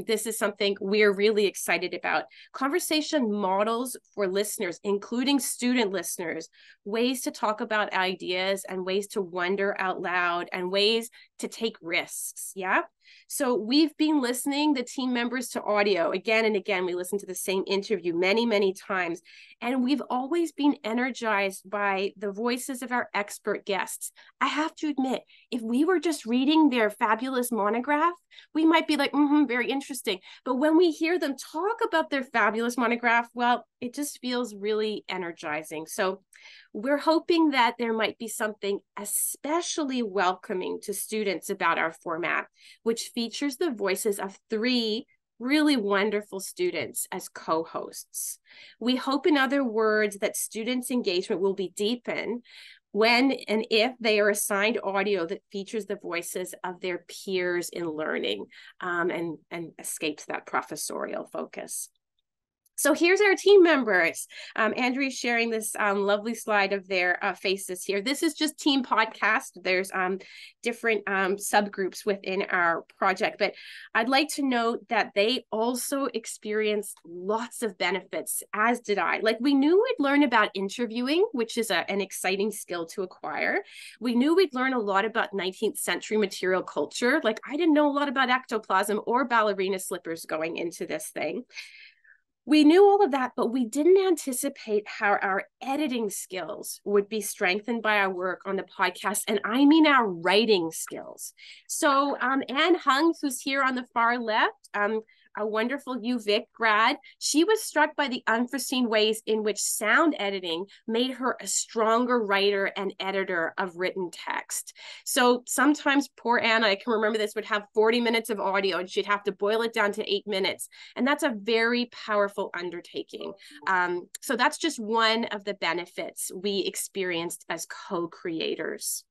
this is something we're really excited about. Conversation models for listeners, including student listeners, ways to talk about ideas and ways to wonder out loud and ways to take risks. Yeah. So we've been listening, the team members, to audio again and again. We listened to the same interview many, many times. And we've always been energized by the voices of our expert guests. I have to admit, if we were just reading their fabulous monograph, we might be like, very interesting. But when we hear them talk about their fabulous monograph, well, it just feels really energizing. So we're hoping that there might be something especially welcoming to students about our format, which features the voices of 3 really wonderful students as co-hosts. We hope, in other words, that students' engagement will be deepened when and if they are assigned audio that features the voices of their peers in learning and escapes that professorial focus. So here's our team members. Andrea's sharing this lovely slide of their faces here. This is just team podcast. There's different subgroups within our project, but I'd like to note that they also experienced lots of benefits, as did I. Like, we knew we'd learn about interviewing, which is an exciting skill to acquire. We knew we'd learn a lot about 19th century material culture. Like, I didn't know a lot about ectoplasm or ballerina slippers going into this thing. We knew all of that, but we didn't anticipate how our editing skills would be strengthened by our work on the podcast. And I mean our writing skills. So Anne Hung, who's here on the far left, a wonderful UVic grad, she was struck by the unforeseen ways in which sound editing made her a stronger writer and editor of written text. So sometimes poor Anna, I can remember this, would have 40 minutes of audio and she'd have to boil it down to 8 minutes. And that's a very powerful undertaking. So that's just one of the benefits we experienced as co-creators.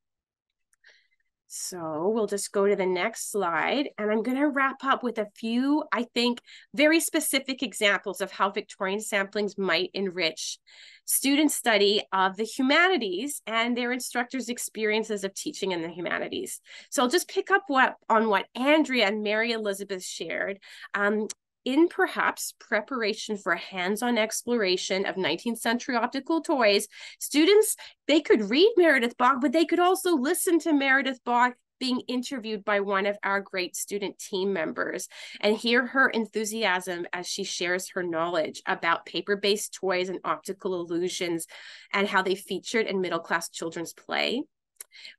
So we'll just go to the next slide, and I'm going to wrap up with a few, I think, very specific examples of how Victorian samplings might enrich student study of the humanities and their instructors' experiences of teaching in the humanities. So I'll just pick up on what Andrea and Mary Elizabeth shared. In perhaps preparation for a hands-on exploration of 19th century optical toys, students, they could read Meredith Bach, but they could also listen to Meredith Bach being interviewed by one of our great student team members and hear her enthusiasm as she shares her knowledge about paper-based toys and optical illusions and how they featured in middle-class children's play.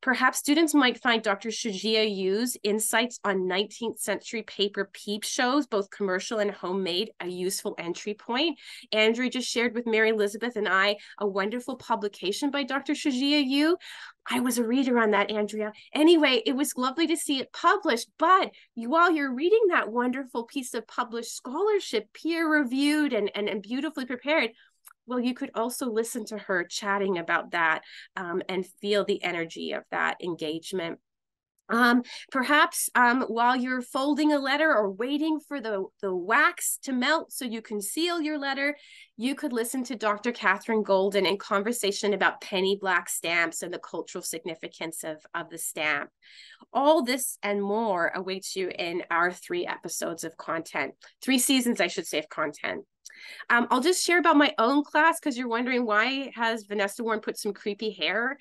Perhaps students might find Dr. Shujia Yu's insights on 19th century paper peep shows, both commercial and homemade, a useful entry point. Andrea just shared with Mary Elizabeth and I a wonderful publication by Dr. Shujia Yu. I was a reader on that, Andrea. Anyway, it was lovely to see it published, but while you're reading that wonderful piece of published scholarship, peer-reviewed and beautifully prepared, well, you could also listen to her chatting about that and feel the energy of that engagement. Perhaps while you're folding a letter or waiting for the wax to melt so you can seal your letter, you could listen to Dr. Catherine Golden in conversation about penny black stamps and the cultural significance of the stamp. All this and more awaits you in our 3 episodes of content, 3 seasons, I should say, of content. I'll just share about my own class because you're wondering why has Vanessa Warren put some creepy hair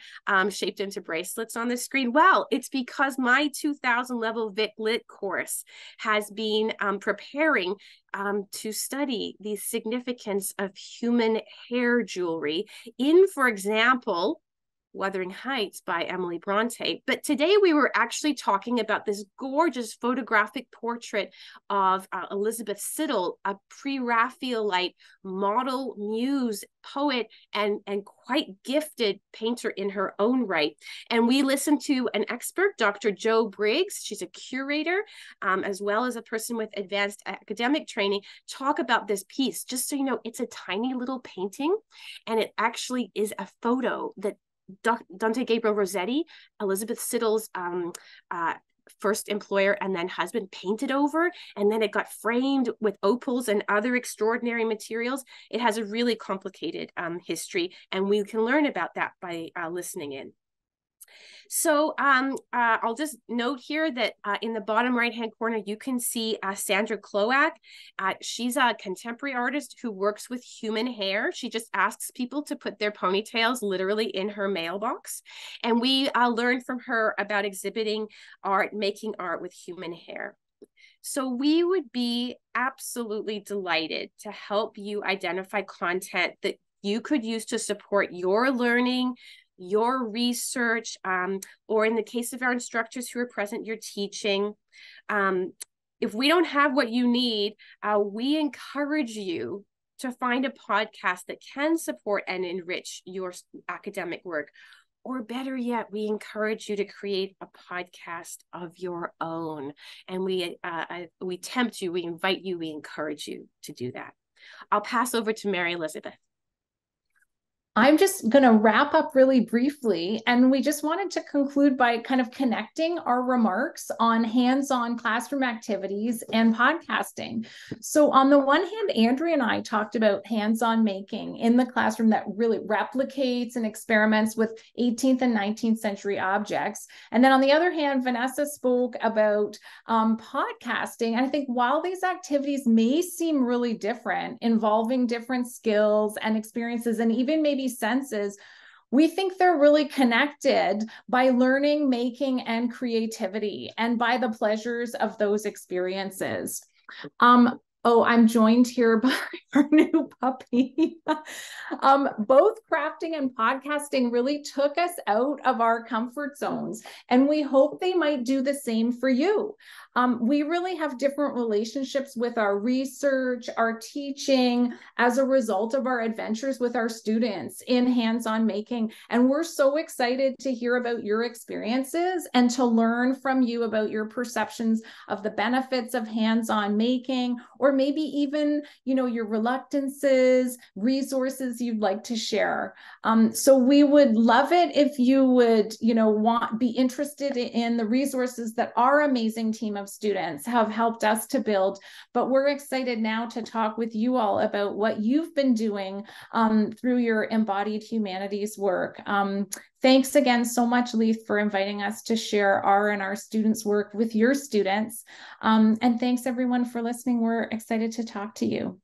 shaped into bracelets on the screen? Well, it's because my 2000 level Vic Lit course has been preparing to study the significance of human hair jewelry in, for example, Wuthering Heights by Emily Bronte. But today we were actually talking about this gorgeous photographic portrait of Elizabeth Siddal, a pre-Raphaelite model, muse, poet, and quite gifted painter in her own right. And we listened to an expert, Dr. Jo Briggs. She's a curator, as well as a person with advanced academic training, talk about this piece. Just so you know, it's a tiny little painting, and it actually is a photo that Dante Gabriel Rossetti, Elizabeth Siddal's first employer and then husband, painted over, and then it got framed with opals and other extraordinary materials. It has a really complicated history, and we can learn about that by listening in. So I'll just note here that in the bottom right-hand corner, you can see Sandra Kloak. She's a contemporary artist who works with human hair. She just asks people to put their ponytails literally in her mailbox. And we learned from her about exhibiting art, making art with human hair. So we would be absolutely delighted to help you identify content that you could use to support your learning, your research, or in the case of our instructors who are present, your teaching. If we don't have what you need, we encourage you to find a podcast that can support and enrich your academic work. Or better yet, we encourage you to create a podcast of your own. And we tempt you, we invite you, we encourage you to do that. I'll pass over to Mary Elizabeth. I'm just going to wrap up really briefly, and we just wanted to conclude by kind of connecting our remarks on hands-on classroom activities and podcasting. So on the one hand, Andrea and I talked about hands-on making in the classroom that really replicates and experiments with 18th and 19th century objects. And then on the other hand, Vanessa spoke about podcasting. And I think while these activities may seem really different, involving different skills and experiences, and even maybe senses, we think they're really connected by learning, making, and creativity, and by the pleasures of those experiences. Oh, I'm joined here by our new puppy. Both crafting and podcasting really took us out of our comfort zones, and we hope they might do the same for you. We really have different relationships with our research, our teaching, as a result of our adventures with our students in hands-on making. And we're so excited to hear about your experiences and to learn from you about your perceptions of the benefits of hands-on making, or maybe even, your reluctances, resources you'd like to share. So we would love it if you would, be interested in the resources that our amazing team of students have helped us to build. But we're excited now to talk with you all about what you've been doing through your embodied humanities work. Thanks again so much, Leith, for inviting us to share our students' work with your students. And thanks everyone for listening. We're excited to talk to you.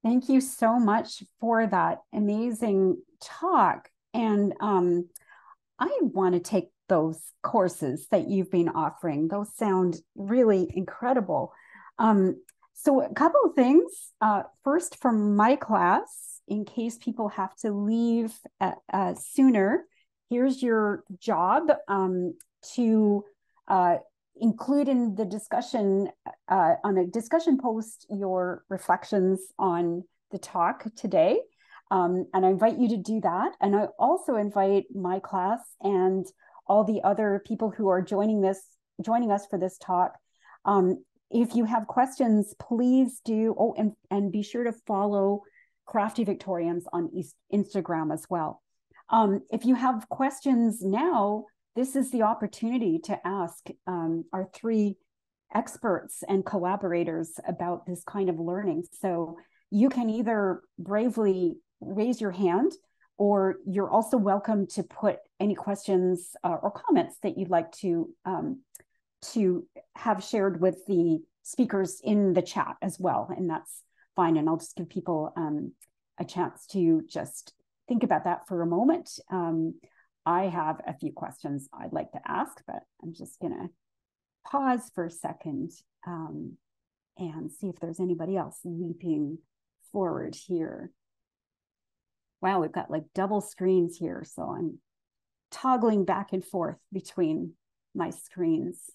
Thank you so much for that amazing talk. And I want to take those courses that you've been offering. Those sound really incredible. So a couple of things. First, from my class, in case people have to leave sooner, here's your job to include in the discussion, on a discussion post, your reflections on the talk today. And I invite you to do that. And I also invite my class and all the other people who are joining us for this talk. If you have questions, please do. Oh, and be sure to follow Crafty Victorians on Instagram as well. If you have questions now, this is the opportunity to ask our three experts and collaborators about this kind of learning. So you can either bravely raise your hand, or you're also welcome to put any questions or comments that you'd like to to have shared with the speakers in the chat as well, and that's fine. And I'll just give people a chance to just think about that for a moment. I have a few questions I'd like to ask, but I'm just gonna pause for a second and see if there's anybody else leaping forward here. Wow, we've got like double screens here, so I'm toggling back and forth between my screens.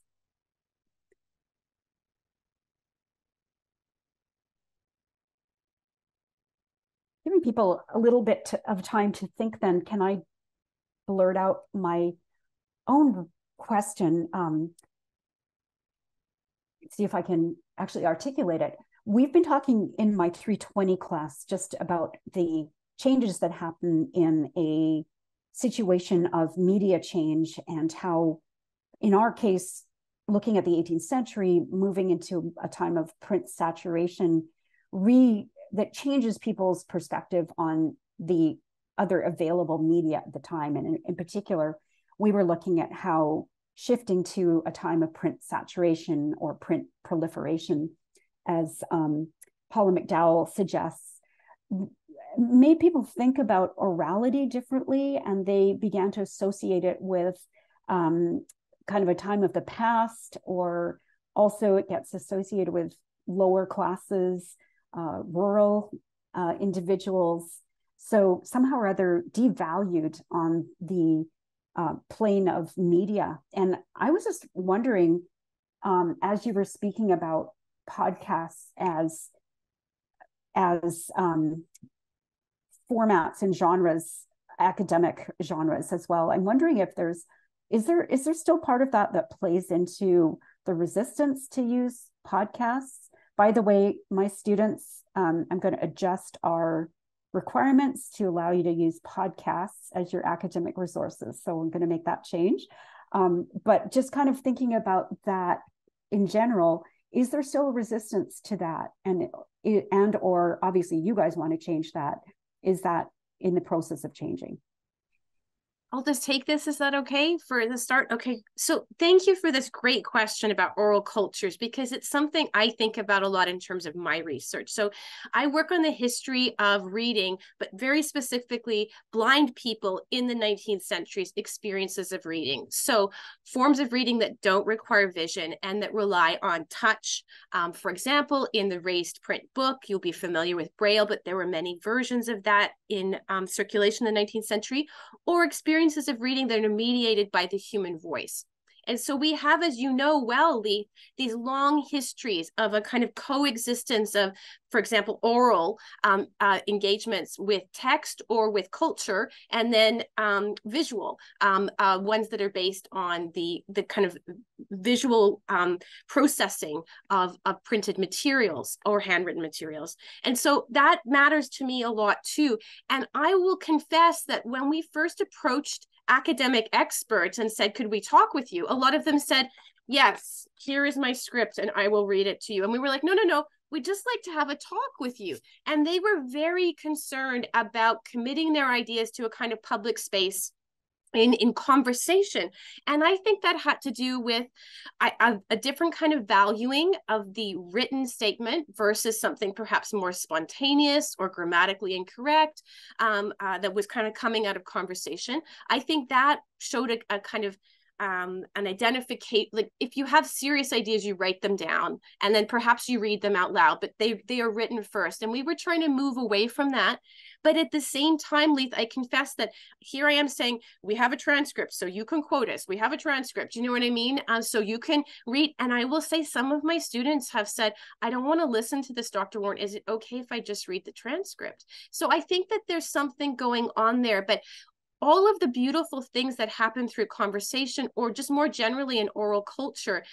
Giving people a little bit of time to think then, can I blurt out my own question? See if I can actually articulate it. We've been talking in my 320 class just about the changes that happen in a situation of media change, and how, in our case, looking at the 18th century, moving into a time of print saturation, that changes people's perspective on the other available media at the time. And in particular, we were looking at how shifting to a time of print saturation or print proliferation, as Paula McDowell suggests, made people think about orality differently, and they began to associate it with kind of a time of the past, or also it gets associated with lower classes, rural individuals. So somehow or other devalued on the plane of media. And I was just wondering, as you were speaking about podcasts as formats and genres, academic genres as well, I'm wondering if is there still part of that plays into the resistance to use podcasts? By the way, my students, I'm going to adjust our requirements to allow you to use podcasts as your academic resources. So I'm going to make that change. But just kind of thinking about that in general, is there still a resistance to that? And or obviously you guys want to change that. Is that in the process of changing? I'll just take this. Is that okay for the start? Okay. So thank you for this great question about oral cultures, because it's something I think about a lot in terms of my research. So I work on the history of reading, but very specifically blind people in the 19th century's experiences of reading. So forms of reading that don't require vision and that rely on touch. For example, in the raised print book, you'll be familiar with Braille, but there were many versions of that in circulation in the 19th century, or experiences of reading that are mediated by the human voice. And so we have, as you know well, Leith, these long histories of a kind of coexistence of, for example, oral engagements with text or with culture, and then visual ones that are based on the kind of visual processing of printed materials or handwritten materials. And so that matters to me a lot too. And I will confess that when we first approached academic experts and said, could we talk with you? A lot of them said, yes, here is my script and I will read it to you. And we were like, no, we'd just like to have a talk with you. And they were very concerned about committing their ideas to a kind of public space in conversation. And I think that had to do with a different kind of valuing of the written statement versus something perhaps more spontaneous or grammatically incorrect that was kind of coming out of conversation. I think that showed a kind of an identification, like if you have serious ideas, you write them down and then perhaps you read them out loud, but they are written first. And we were trying to move away from that. But at the same time, Leith, I confess that here I am saying, we have a transcript, so you can quote us. We have a transcript, you know what I mean? So you can read, and I will say some of my students have said, I don't want to listen to this, Dr. Warren. Is it okay if I just read the transcript? So I think that there's something going on there, but all of the beautiful things that happen through conversation or just more generally in oral culture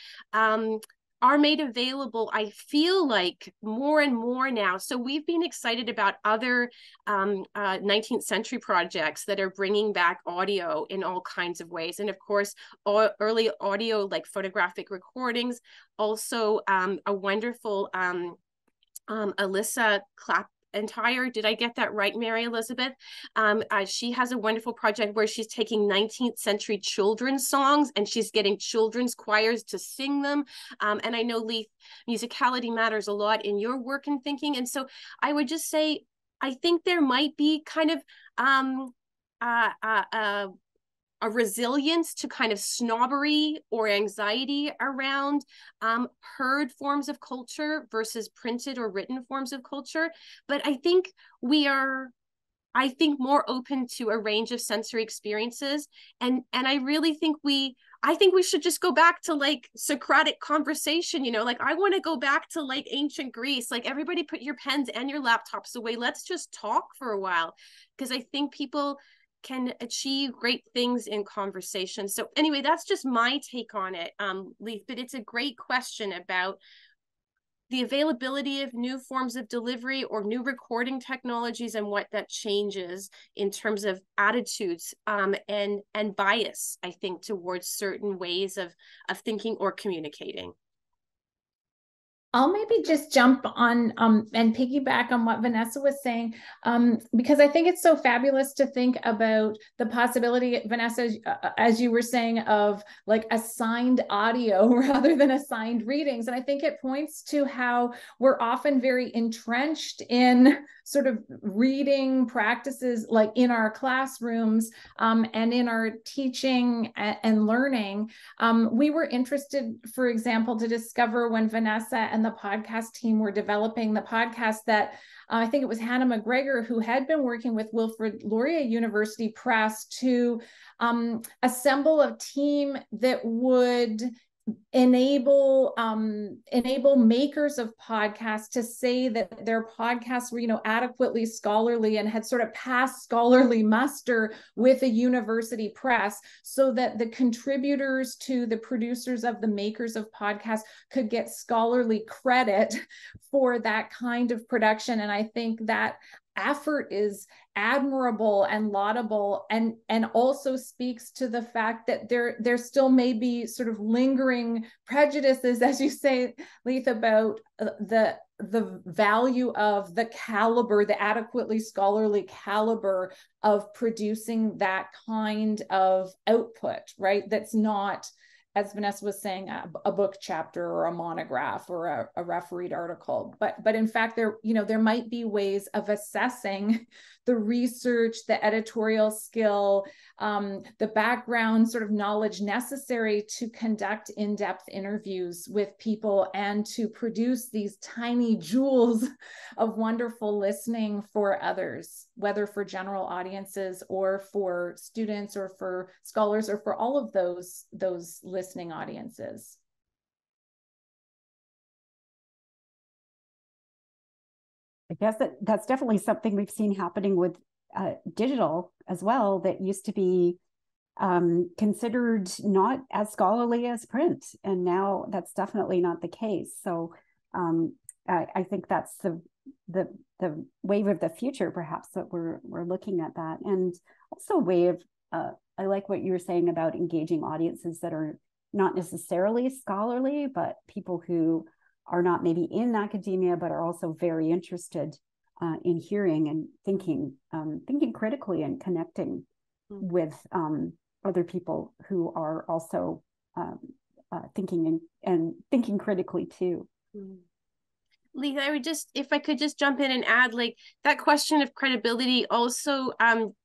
are made available, I feel like, more and more now. So we've been excited about other 19th century projects that are bringing back audio in all kinds of ways. And of course, early audio like photographic recordings, also a wonderful Alyssa did I get that right, Mary Elizabeth? She has a wonderful project where she's taking 19th century children's songs and she's getting children's choirs to sing them. And I know, Leith, musicality matters a lot in your work and thinking. And so I would just say, I think there might be kind of a resilience to kind of snobbery or anxiety around heard forms of culture versus printed or written forms of culture. But I think we are, more open to a range of sensory experiences. And I really think I think we should just go back to like Socratic conversation, like I want to go back to like ancient Greece, like everybody put your pens and your laptops away. Let's just talk for a while, because I think people can achieve great things in conversation. So anyway, that's just my take on it, Leith, but it's a great question about the availability of new forms of delivery or new recording technologies and what that changes in terms of attitudes and bias, I think, towards certain ways of thinking or communicating. I'll maybe just jump on and piggyback on what Vanessa was saying, because I think it's so fabulous to think about the possibility, Vanessa, as you were saying, of like assigned audio rather than assigned readings. And I think it points to how we're often very entrenched in sort of reading practices, like in our classrooms and in our teaching and learning. We were interested, for example, to discover when Vanessa and the podcast team were developing the podcast that I think it was Hannah McGregor, who had been working with Wilfrid Laurier University Press to assemble a team that would enable makers of podcasts to say that their podcasts were, adequately scholarly and had sort of passed scholarly muster with a university press, so that the contributors to the producers of the makers of podcasts could get scholarly credit for that kind of production. And I think that effort is admirable and laudable, and also speaks to the fact that there still may be sort of lingering prejudices, as you say, Leith, about the value of the caliber, the adequately scholarly caliber of producing that kind of output, right? That's not, as Vanessa was saying, a book chapter or a monograph or a refereed article, but in fact, there might be ways of assessing the research, the editorial skill, the background sort of knowledge necessary to conduct in-depth interviews with people and to produce these tiny jewels of wonderful listening for others, whether for general audiences or for students or for scholars or for all of those listening audiences. I guess that's definitely something we've seen happening with digital as well, that used to be considered not as scholarly as print, and now that's definitely not the case. So I think that's the wave of the future, perhaps, that we're looking at that, and also a way of I like what you were saying about engaging audiences that are not necessarily scholarly, but people who are not maybe in academia, but are also very interested in hearing and thinking critically and connecting with other people who are also thinking and thinking critically too. Leith, if I could just jump in and add, like, that question of credibility also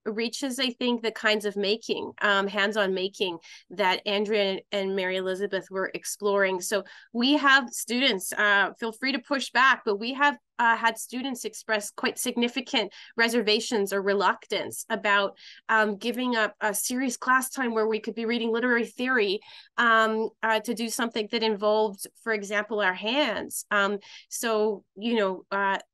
reaches, I think, the kinds of making, hands-on making that Andrea and Mary Elizabeth were exploring. So we have students, feel free to push back, but we have had students express quite significant reservations or reluctance about giving up a serious class time where we could be reading literary theory to do something that involved, for example, our hands. So,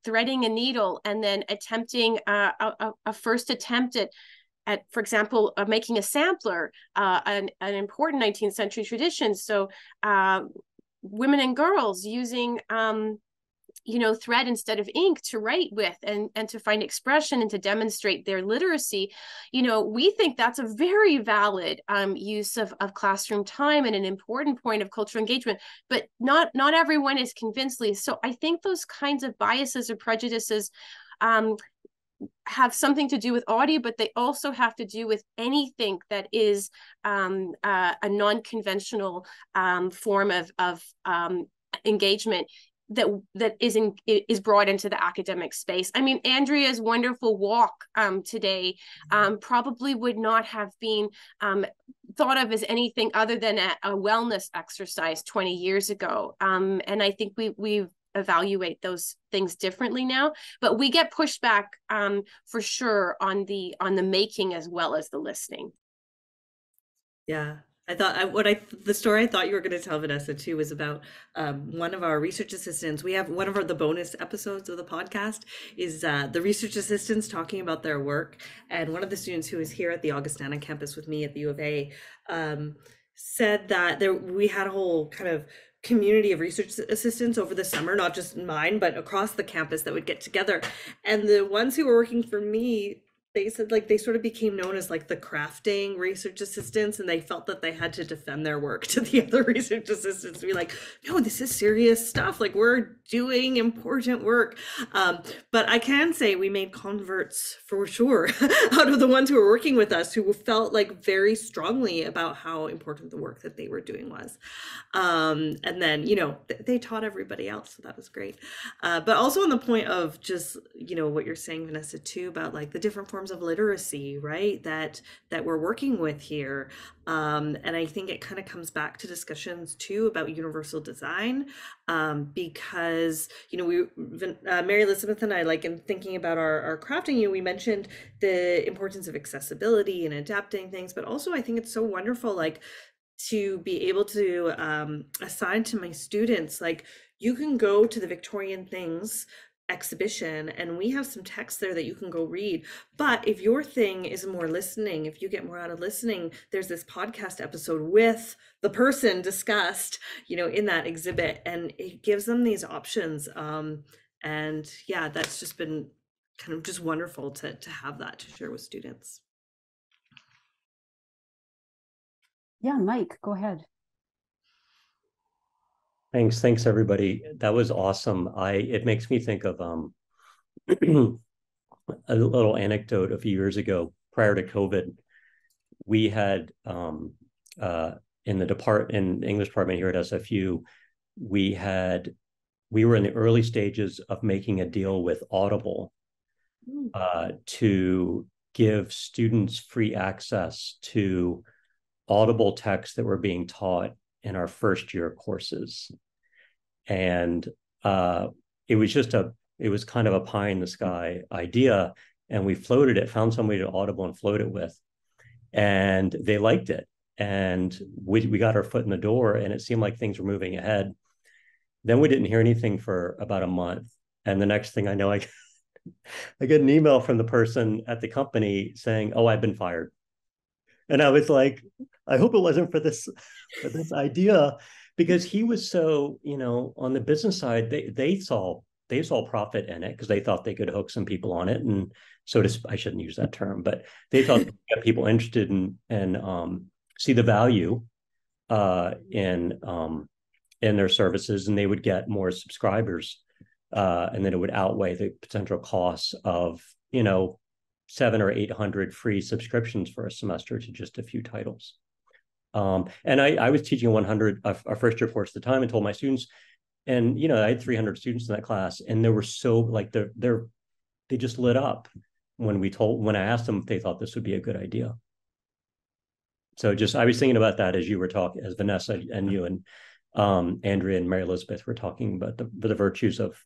threading a needle and then attempting a first attempt at, for example, making a sampler, an important 19th century tradition. So women and girls using thread instead of ink to write with and to find expression and to demonstrate their literacy. We think that's a very valid use of classroom time and an important point of cultural engagement, but not everyone is convinced, Leith. So I think those kinds of biases or prejudices have something to do with audio, but they also have to do with anything that is a non-conventional form of engagement that is brought into the academic space. I mean, Andrea's wonderful walk today probably would not have been thought of as anything other than a wellness exercise 20 years ago. And I think we evaluate those things differently now, but we get pushback for sure on the making as well as the listening. Yeah. I thought the story I thought you were going to tell, Vanessa, too, was about one of our research assistants. We have one of the bonus episodes of the podcast is the research assistants talking about their work. And one of the students who was here at the Augustana campus with me at the U of A said that we had a whole kind of community of research assistants over the summer, not just mine, but across the campus that would get together. And the ones who were working for me, they said like they sort of became known as like the crafting research assistants, and they felt that they had to defend their work to the other research assistants to be like, no, this is serious stuff, like we're doing important work. But I can say we made converts for sure out of the ones who were working with us, who felt like very strongly about how important the work that they were doing was. And then, you know, they taught everybody else, so that was great. But also on the point of just, you know, what you're saying, Vanessa, too, about like the different forms of literacy, right, that we're working with here. And I think it kind of comes back to discussions too about universal design, because, you know, Mary Elizabeth and I, like in thinking about our crafting, you know, we mentioned the importance of accessibility and adapting things, but also I think it's so wonderful, like to be able to assign to my students, like you can go to the Victorian Things exhibition and we have some text there that you can go read, but if your thing is more listening, if you get more out of listening, there's this podcast episode with the person discussed, you know, in that exhibit, and it gives them these options. And yeah, that's just been kind of just wonderful to have that to share with students. Yeah, Mike, go ahead. Thanks everybody. That was awesome. It makes me think of a little anecdote. A few years ago, prior to COVID, we had in the English department here at SFU, we were in the early stages of making a deal with Audible to give students free access to Audible texts that were being taught in our first year courses. And it was kind of a pie in the sky idea. And we floated it, found somebody to Audible and float it with, and they liked it. And we got our foot in the door, and it seemed like things were moving ahead. Then we didn't hear anything for about a month. And the next thing I know, I get an email from the person at the company saying, "Oh, I've been fired." And I was like, I hope it wasn't for this idea, because he was so, you know, on the business side, they saw profit in it because they thought they could hook some people on it. And so I shouldn't use that term, but they thought they got people interested and see the value in their services, and they would get more subscribers. And then it would outweigh the potential costs of, you know, 700 or 800 free subscriptions for a semester to just a few titles. And I was teaching our first year course at the time, and told my students, and you know, I had 300 students in that class, and they were so like they just lit up when I asked them if they thought this would be a good idea. So I was thinking about that as you were talking, as Vanessa and you and Andrea and Mary Elizabeth were talking about the virtues of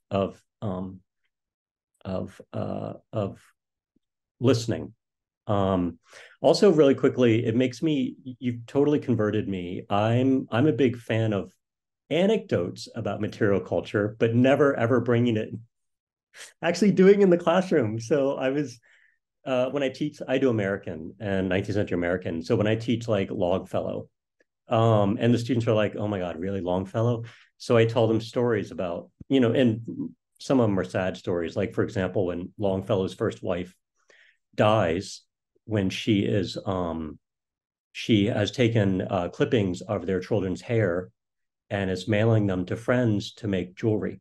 listening. Also, really quickly, you've totally converted me. I'm a big fan of anecdotes about material culture, but never ever bringing it, actually doing in the classroom. So I was, when I teach, I do American and 19th century American. So when I teach like Longfellow, and the students are like, "Oh my God, really, Longfellow?" So I tell them stories about, you know, and some of them are sad stories. Like, for example, when Longfellow's first wife dies, when she has taken clippings of their children's hair and is mailing them to friends to make jewelry.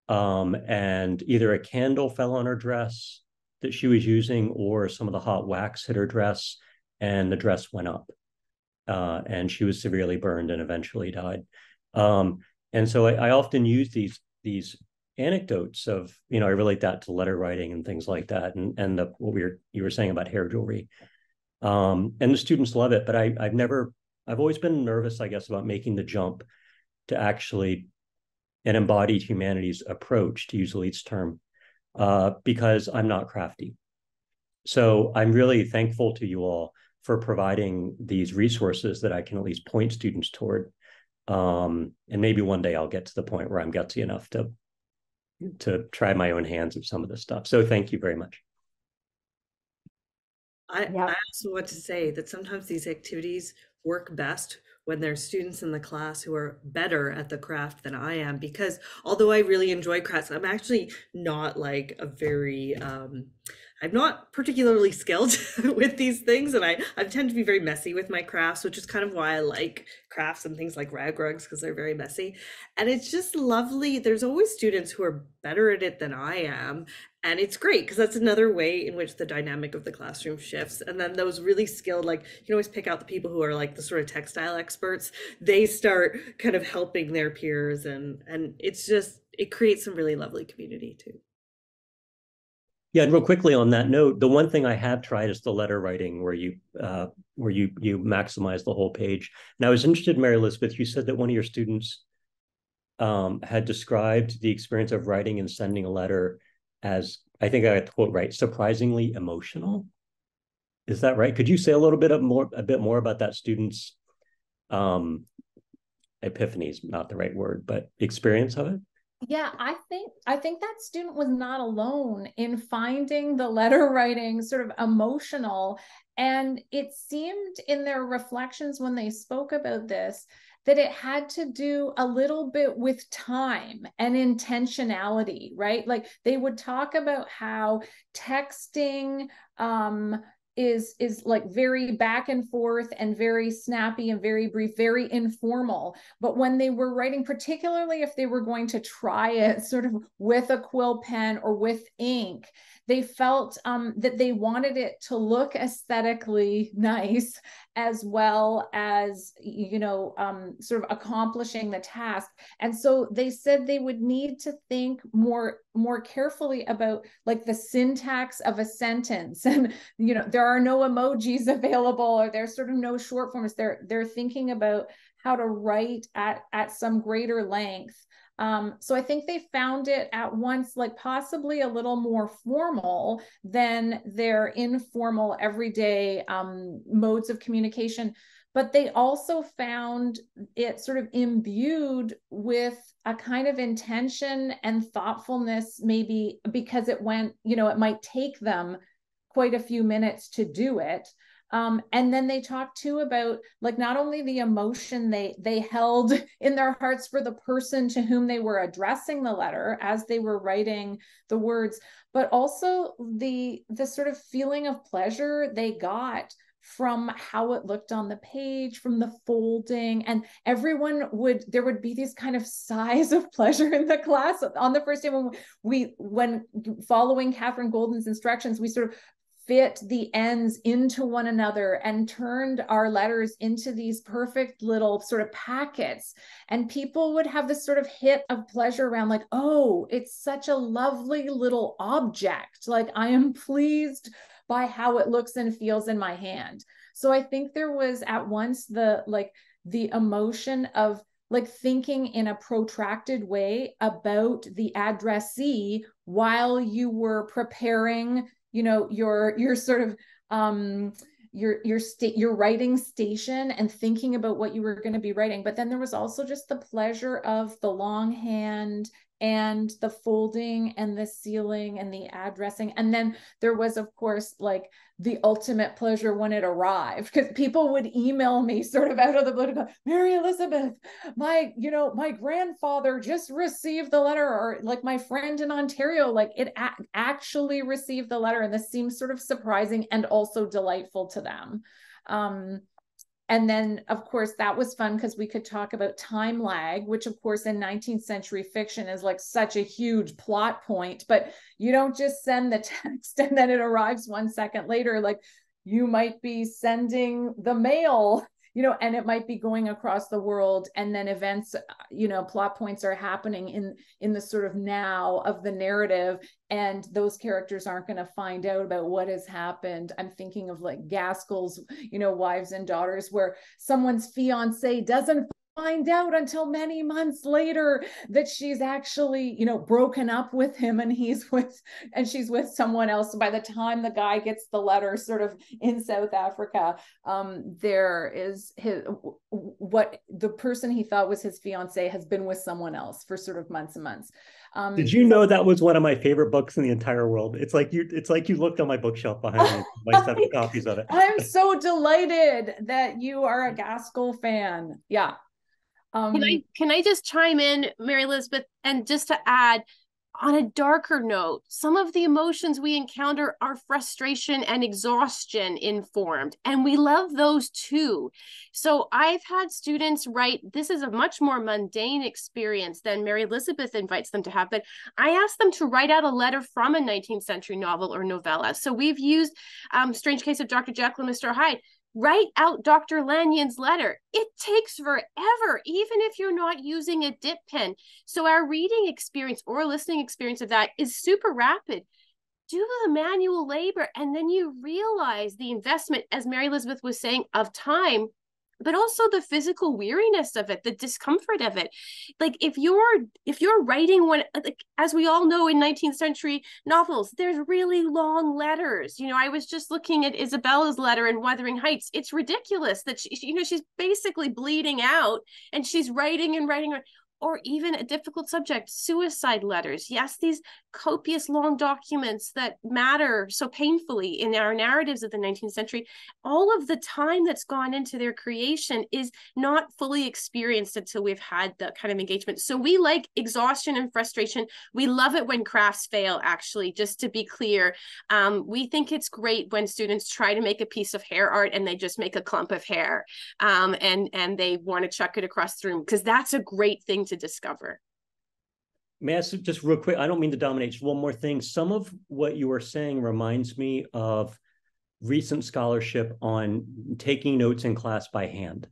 And either a candle fell on her dress that she was using, or some of the hot wax hit her dress, and the dress went up. And she was severely burned and eventually died. And so I often use these anecdotes of, I relate that to letter writing and things like that, and what you were saying about hair jewelry. And the students love it, but I've always been nervous, I guess, about making the jump to actually an embodied humanities approach, to use Leith's term, because I'm not crafty. So I'm really thankful to you all for providing these resources that I can at least point students toward. And maybe one day I'll get to the point where I'm gutsy enough to try my own hands at some of this stuff. So thank you very much. I also want to say that sometimes these activities work best when there's students in the class who are better at the craft than I am, because although I really enjoy crafts, I'm actually not like a very, I'm not particularly skilled with these things, and I tend to be very messy with my crafts, which is kind of why I like crafts and things like rag rugs, because they're very messy. And it's just lovely. There's always students who are better at it than I am. And it's great because that's another way in which the dynamic of the classroom shifts. And then those really skilled, like, you can always pick out the people who are like the sort of textile experts. They start kind of helping their peers, and it's just, it creates some really lovely community too. Yeah, and real quickly on that note, the one thing I have tried is the letter writing, where you maximize the whole page. And I was interested, Mary Elizabeth, you said that one of your students had described the experience of writing and sending a letter as, I think I got the quote right, surprisingly emotional. Is that right? Could you say a bit more about that student's epiphany is not the right word, but experience of it? Yeah, I think that student was not alone in finding the letter writing sort of emotional. And it seemed in their reflections when they spoke about this that it had to do a little bit with time and intentionality, right? Like they would talk about how texting is like very back and forth and very snappy and very brief, very informal. But when they were writing, particularly if they were going to try it sort of with a quill pen or with ink, they felt that they wanted it to look aesthetically nice, as well as, sort of accomplishing the task. And so they said they would need to think more carefully about like the syntax of a sentence. And, there are no emojis available, or there's sort of no short forms. They're thinking about how to write at some greater length. So I think they found it at once like possibly a little more formal than their informal everyday modes of communication. But they also found it sort of imbued with a kind of intention and thoughtfulness, maybe because it went, it might take them quite a few minutes to do it. And then they talked too about like not only the emotion they held in their hearts for the person to whom they were addressing the letter as they were writing the words, but also the sort of feeling of pleasure they got from how it looked on the page, from the folding. And there would be these kind of sighs of pleasure in the class on the first day when following Catherine Golden's instructions, we sort of fit the ends into one another and turned our letters into these perfect little sort of packets. And people would have this sort of hit of pleasure around like, oh, it's such a lovely little object. Like I am pleased by how it looks and feels in my hand. So I think there was at once the emotion of like thinking in a protracted way about the addressee while you were preparing your sort of your writing station and thinking about what you were going to be writing. But then there was also just the pleasure of the longhand and the folding and the sealing and the addressing. And then there was, of course, like the ultimate pleasure when it arrived, because people would email me sort of out of the blue to go, Mary Elizabeth, my grandfather just received the letter, or like my friend in Ontario, like it actually received the letter. And this seems sort of surprising and also delightful to them. And then, of course, that was fun because we could talk about time lag, which, of course, in 19th century fiction is like such a huge plot point. But you don't just send the text and then it arrives 1 second later. Like, you might be sending the mail, you know, and it might be going across the world, and then events, you know, plot points are happening in the sort of now of the narrative, and those characters aren't going to find out about what has happened. I'm thinking of like Gaskell's, you know, Wives and Daughters, where someone's fiance doesn't find out until many months later that she's actually, you know, broken up with him, and she's with someone else. By the time the guy gets the letter sort of in South Africa, there is what the person he thought was his fiance has been with someone else for sort of months and months. Did you know that was one of my favorite books in the entire world? It's like you looked on my bookshelf behind me, my 7 copies of it. I'm so delighted that you are a Gaskell fan. Yeah. Can I just chime in, Mary Elizabeth, and just to add, on a darker note, some of the emotions we encounter are frustration and exhaustion informed, and we love those too. So I've had students write, this is a much more mundane experience than Mary Elizabeth invites them to have, but I asked them to write out a letter from a 19th century novel or novella. So we've used Strange Case of Dr. Jekyll and Mr. Hyde. Write out Dr. Lanyon's letter. It takes forever, even if you're not using a dip pen. So our reading experience or listening experience of that is super rapid. Do the manual labor, and then you realize the investment, as Mary Elizabeth was saying, of time, but also the physical weariness of it, the discomfort of it. Like if you're writing one, like, as we all know in 19th century novels, there's really long letters. You know, I was just looking at Isabella's letter in Wuthering Heights. It's ridiculous that she's basically bleeding out and she's writing and writing. Or even a difficult subject, suicide letters. Yes, these copious long documents that matter so painfully in our narratives of the 19th century, all of the time that's gone into their creation is not fully experienced until we've had that kind of engagement. So we like exhaustion and frustration. We love it when crafts fail, actually, just to be clear. We think it's great when students try to make a piece of hair art and they just make a clump of hair and they want to chuck it across the room, because that's a great thing to discover. May I ask just real quick? I don't mean to dominate. Just one more thing. Some of what you were saying reminds me of recent scholarship on taking notes in class by hand.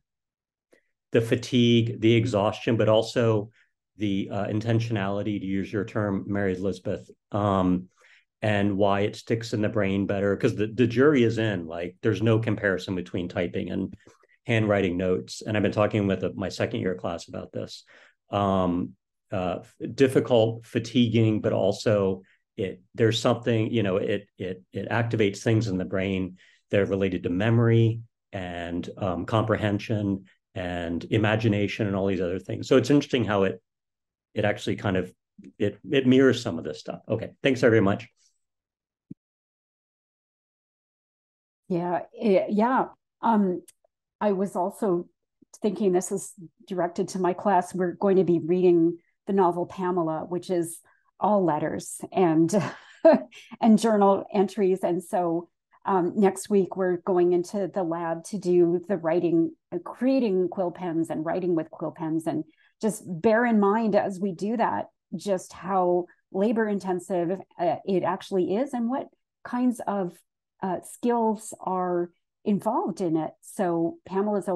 The fatigue, the exhaustion, but also the intentionality, to use your term, Mary Elizabeth, and why it sticks in the brain better. Because the jury is in. Like, there's no comparison between typing and handwriting notes. And I've been talking with my second year class about this. Difficult, fatiguing, but also there's something, you know, it activates things in the brain that are related to memory and comprehension and imagination and all these other things. So it's interesting how it actually kind of it mirrors some of this stuff. Okay, thanks very much. Yeah. I was also thinking, this is directed to my class. We're going to be reading the novel Pamela, which is all letters and and journal entries. And so next week we're going into the lab to do the writing, creating quill pens and writing with quill pens. And just bear in mind as we do that, just how labor intensive it actually is and what kinds of skills are involved in it. So Pamela's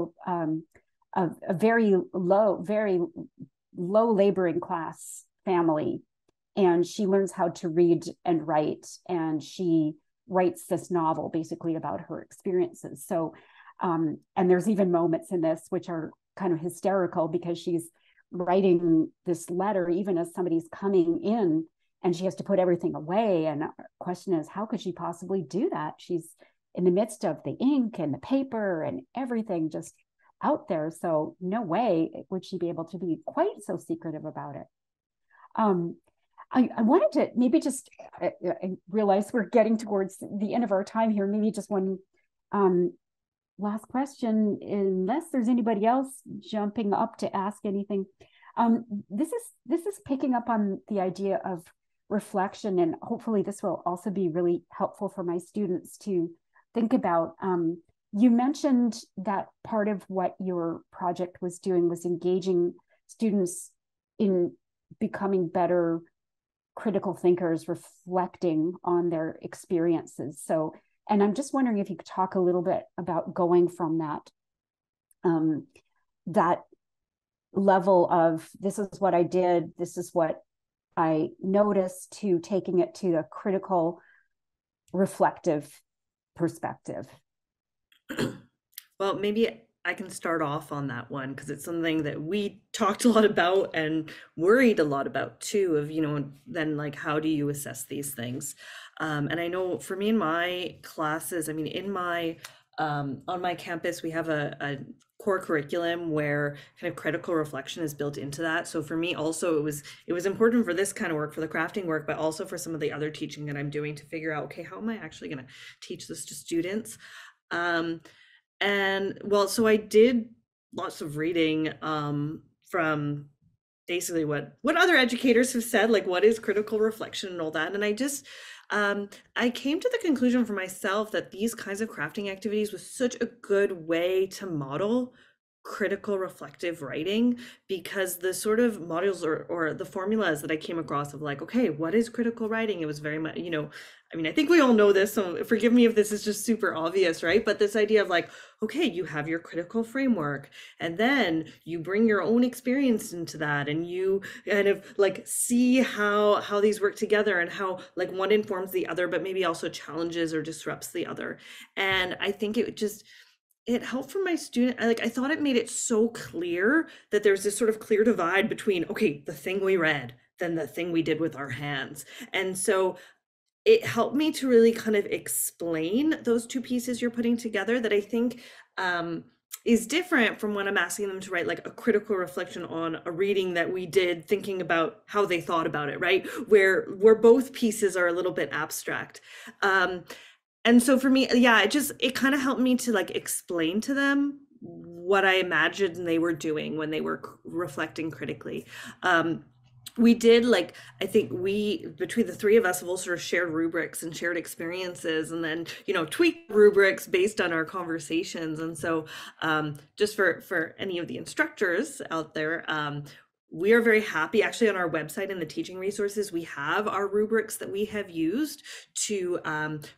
a very low laboring class family, and she learns how to read and write, and she writes this novel basically about her experiences. So and there's even moments in this which are kind of hysterical, because she's writing this letter even as somebody's coming in, and she has to put everything away. And the question is, how could she possibly do that? She's in the midst of the ink and the paper and everything just out there. So no way would she be able to be quite so secretive about it. I wanted to maybe just, I realize we're getting towards the end of our time here. Maybe just one last question, unless there's anybody else jumping up to ask anything. This is picking up on the idea of reflection, and hopefully this will also be really helpful for my students to think about. you mentioned that part of what your project was doing was engaging students in becoming better critical thinkers, reflecting on their experiences. So, and I'm just wondering if you could talk a little bit about going from that, that level of this is what I did, this is what I noticed, to taking it to a critical, reflective perspective. Well, maybe I can start off on that one because it's something that we talked a lot about and worried a lot about too, of, then like, how do you assess these things? And I know for me in my classes, I mean, on my campus, we have a core curriculum where kind of critical reflection is built into that. So for me also, it was important for this kind of work, for the crafting work, but also for some of the other teaching that I'm doing to figure out, okay, how am I actually going to teach this to students? And well, so I did lots of reading from basically what other educators have said, like what is critical reflection and all that. And I just, I came to the conclusion for myself that these kinds of crafting activities was such a good way to model critical reflective writing, because the sort of modules or the formulas that I came across of like, okay, what is critical writing? It was very much, I mean, I think we all know this, so forgive me if this is just super obvious, right? But this idea of like, okay, you have your critical framework, and then you bring your own experience into that, and you kind of like see how these work together, and how like one informs the other, but maybe also challenges or disrupts the other. And I think it helped for my student. I thought it made it so clear that there's this sort of clear divide between, okay, the thing we read, then the thing we did with our hands. And so it helped me to really kind of explain those two pieces you're putting together, that I think is different from when I'm asking them to write like a critical reflection on a reading that we did, thinking about how they thought about it, right? Where both pieces are a little bit abstract. And so for me, yeah, it kind of helped me to like explain to them what I imagined they were doing when they were reflecting critically. We did, like, I think between the three of us have all sort of shared rubrics and shared experiences, and then, tweaked rubrics based on our conversations. And so just for any of the instructors out there, we are very happy. Actually, on our website in the teaching resources, we have our rubrics that we have used to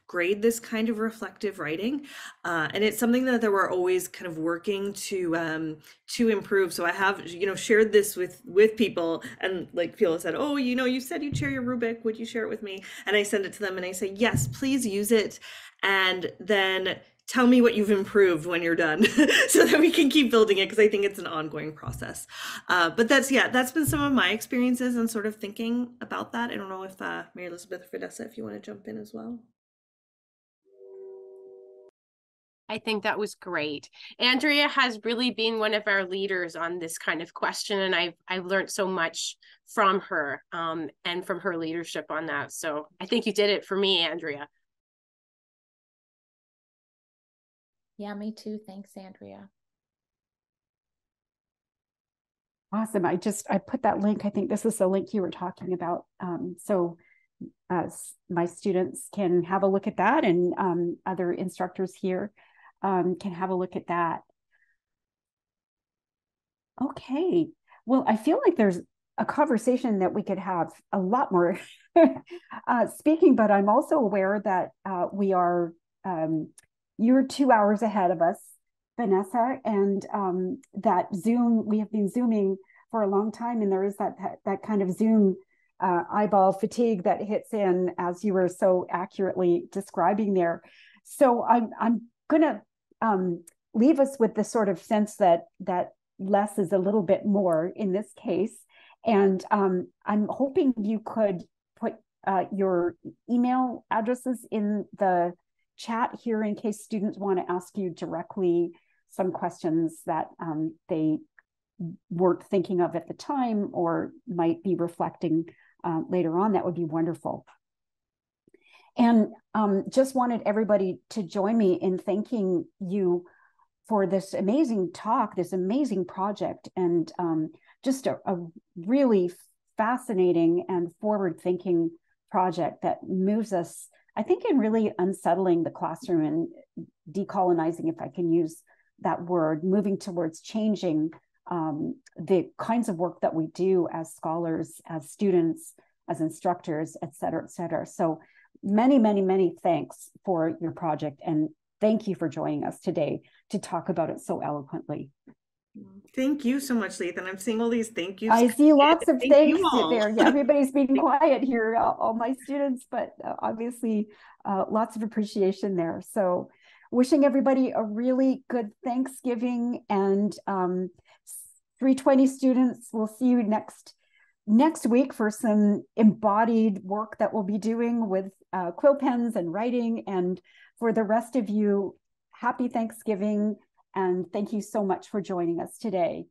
grade this kind of reflective writing. And it's something that we're always kind of working to improve. So I have, shared this with people, and like people said, oh, you said you'd share your rubric. Would you share it with me? And I send it to them and I say, yes, please use it. And then tell me what you've improved when you're done so that we can keep building it, because I think it's an ongoing process. But that's been some of my experiences and sort of thinking about that. I don't know if Mary Elizabeth or Vanessa, if you want to jump in as well. I think that was great. Andrea has really been one of our leaders on this kind of question, and I've learned so much from her and from her leadership on that. So I think you did it for me, Andrea. Yeah, me too. Thanks, Andrea. Awesome. I put that link. I think this is the link you were talking about. So my students can have a look at that, and other instructors here can have a look at that. Okay. Well, I feel like there's a conversation that we could have a lot more speaking, but I'm also aware that we are you're 2 hours ahead of us, Vanessa, and that Zoom, we have been Zooming for a long time, and there is that kind of Zoom eyeball fatigue that hits in, as you were so accurately describing there. So I'm gonna leave us with the sort of sense that less is a little bit more in this case, and I'm hoping you could put your email addresses in the chat here in case students want to ask you directly some questions that they weren't thinking of at the time or might be reflecting later on. That would be wonderful. And just wanted everybody to join me in thanking you for this amazing talk, this amazing project, and just a really fascinating and forward-thinking project that moves us, I think, in really unsettling the classroom and decolonizing, if I can use that word, moving towards changing the kinds of work that we do as scholars, as students, as instructors, et cetera, et cetera. So many, many, many thanks for your project. And thank you for joining us today to talk about it so eloquently. Thank you so much, Leith. And I'm seeing all these thank yous. I see lots of thanks all. there. Yeah, everybody's being quiet here, all my students, but obviously lots of appreciation there. So wishing everybody a really good Thanksgiving, and 320 students, we'll see you next week for some embodied work that we'll be doing with quill pens and writing. And for the rest of you, happy Thanksgiving, and thank you so much for joining us today.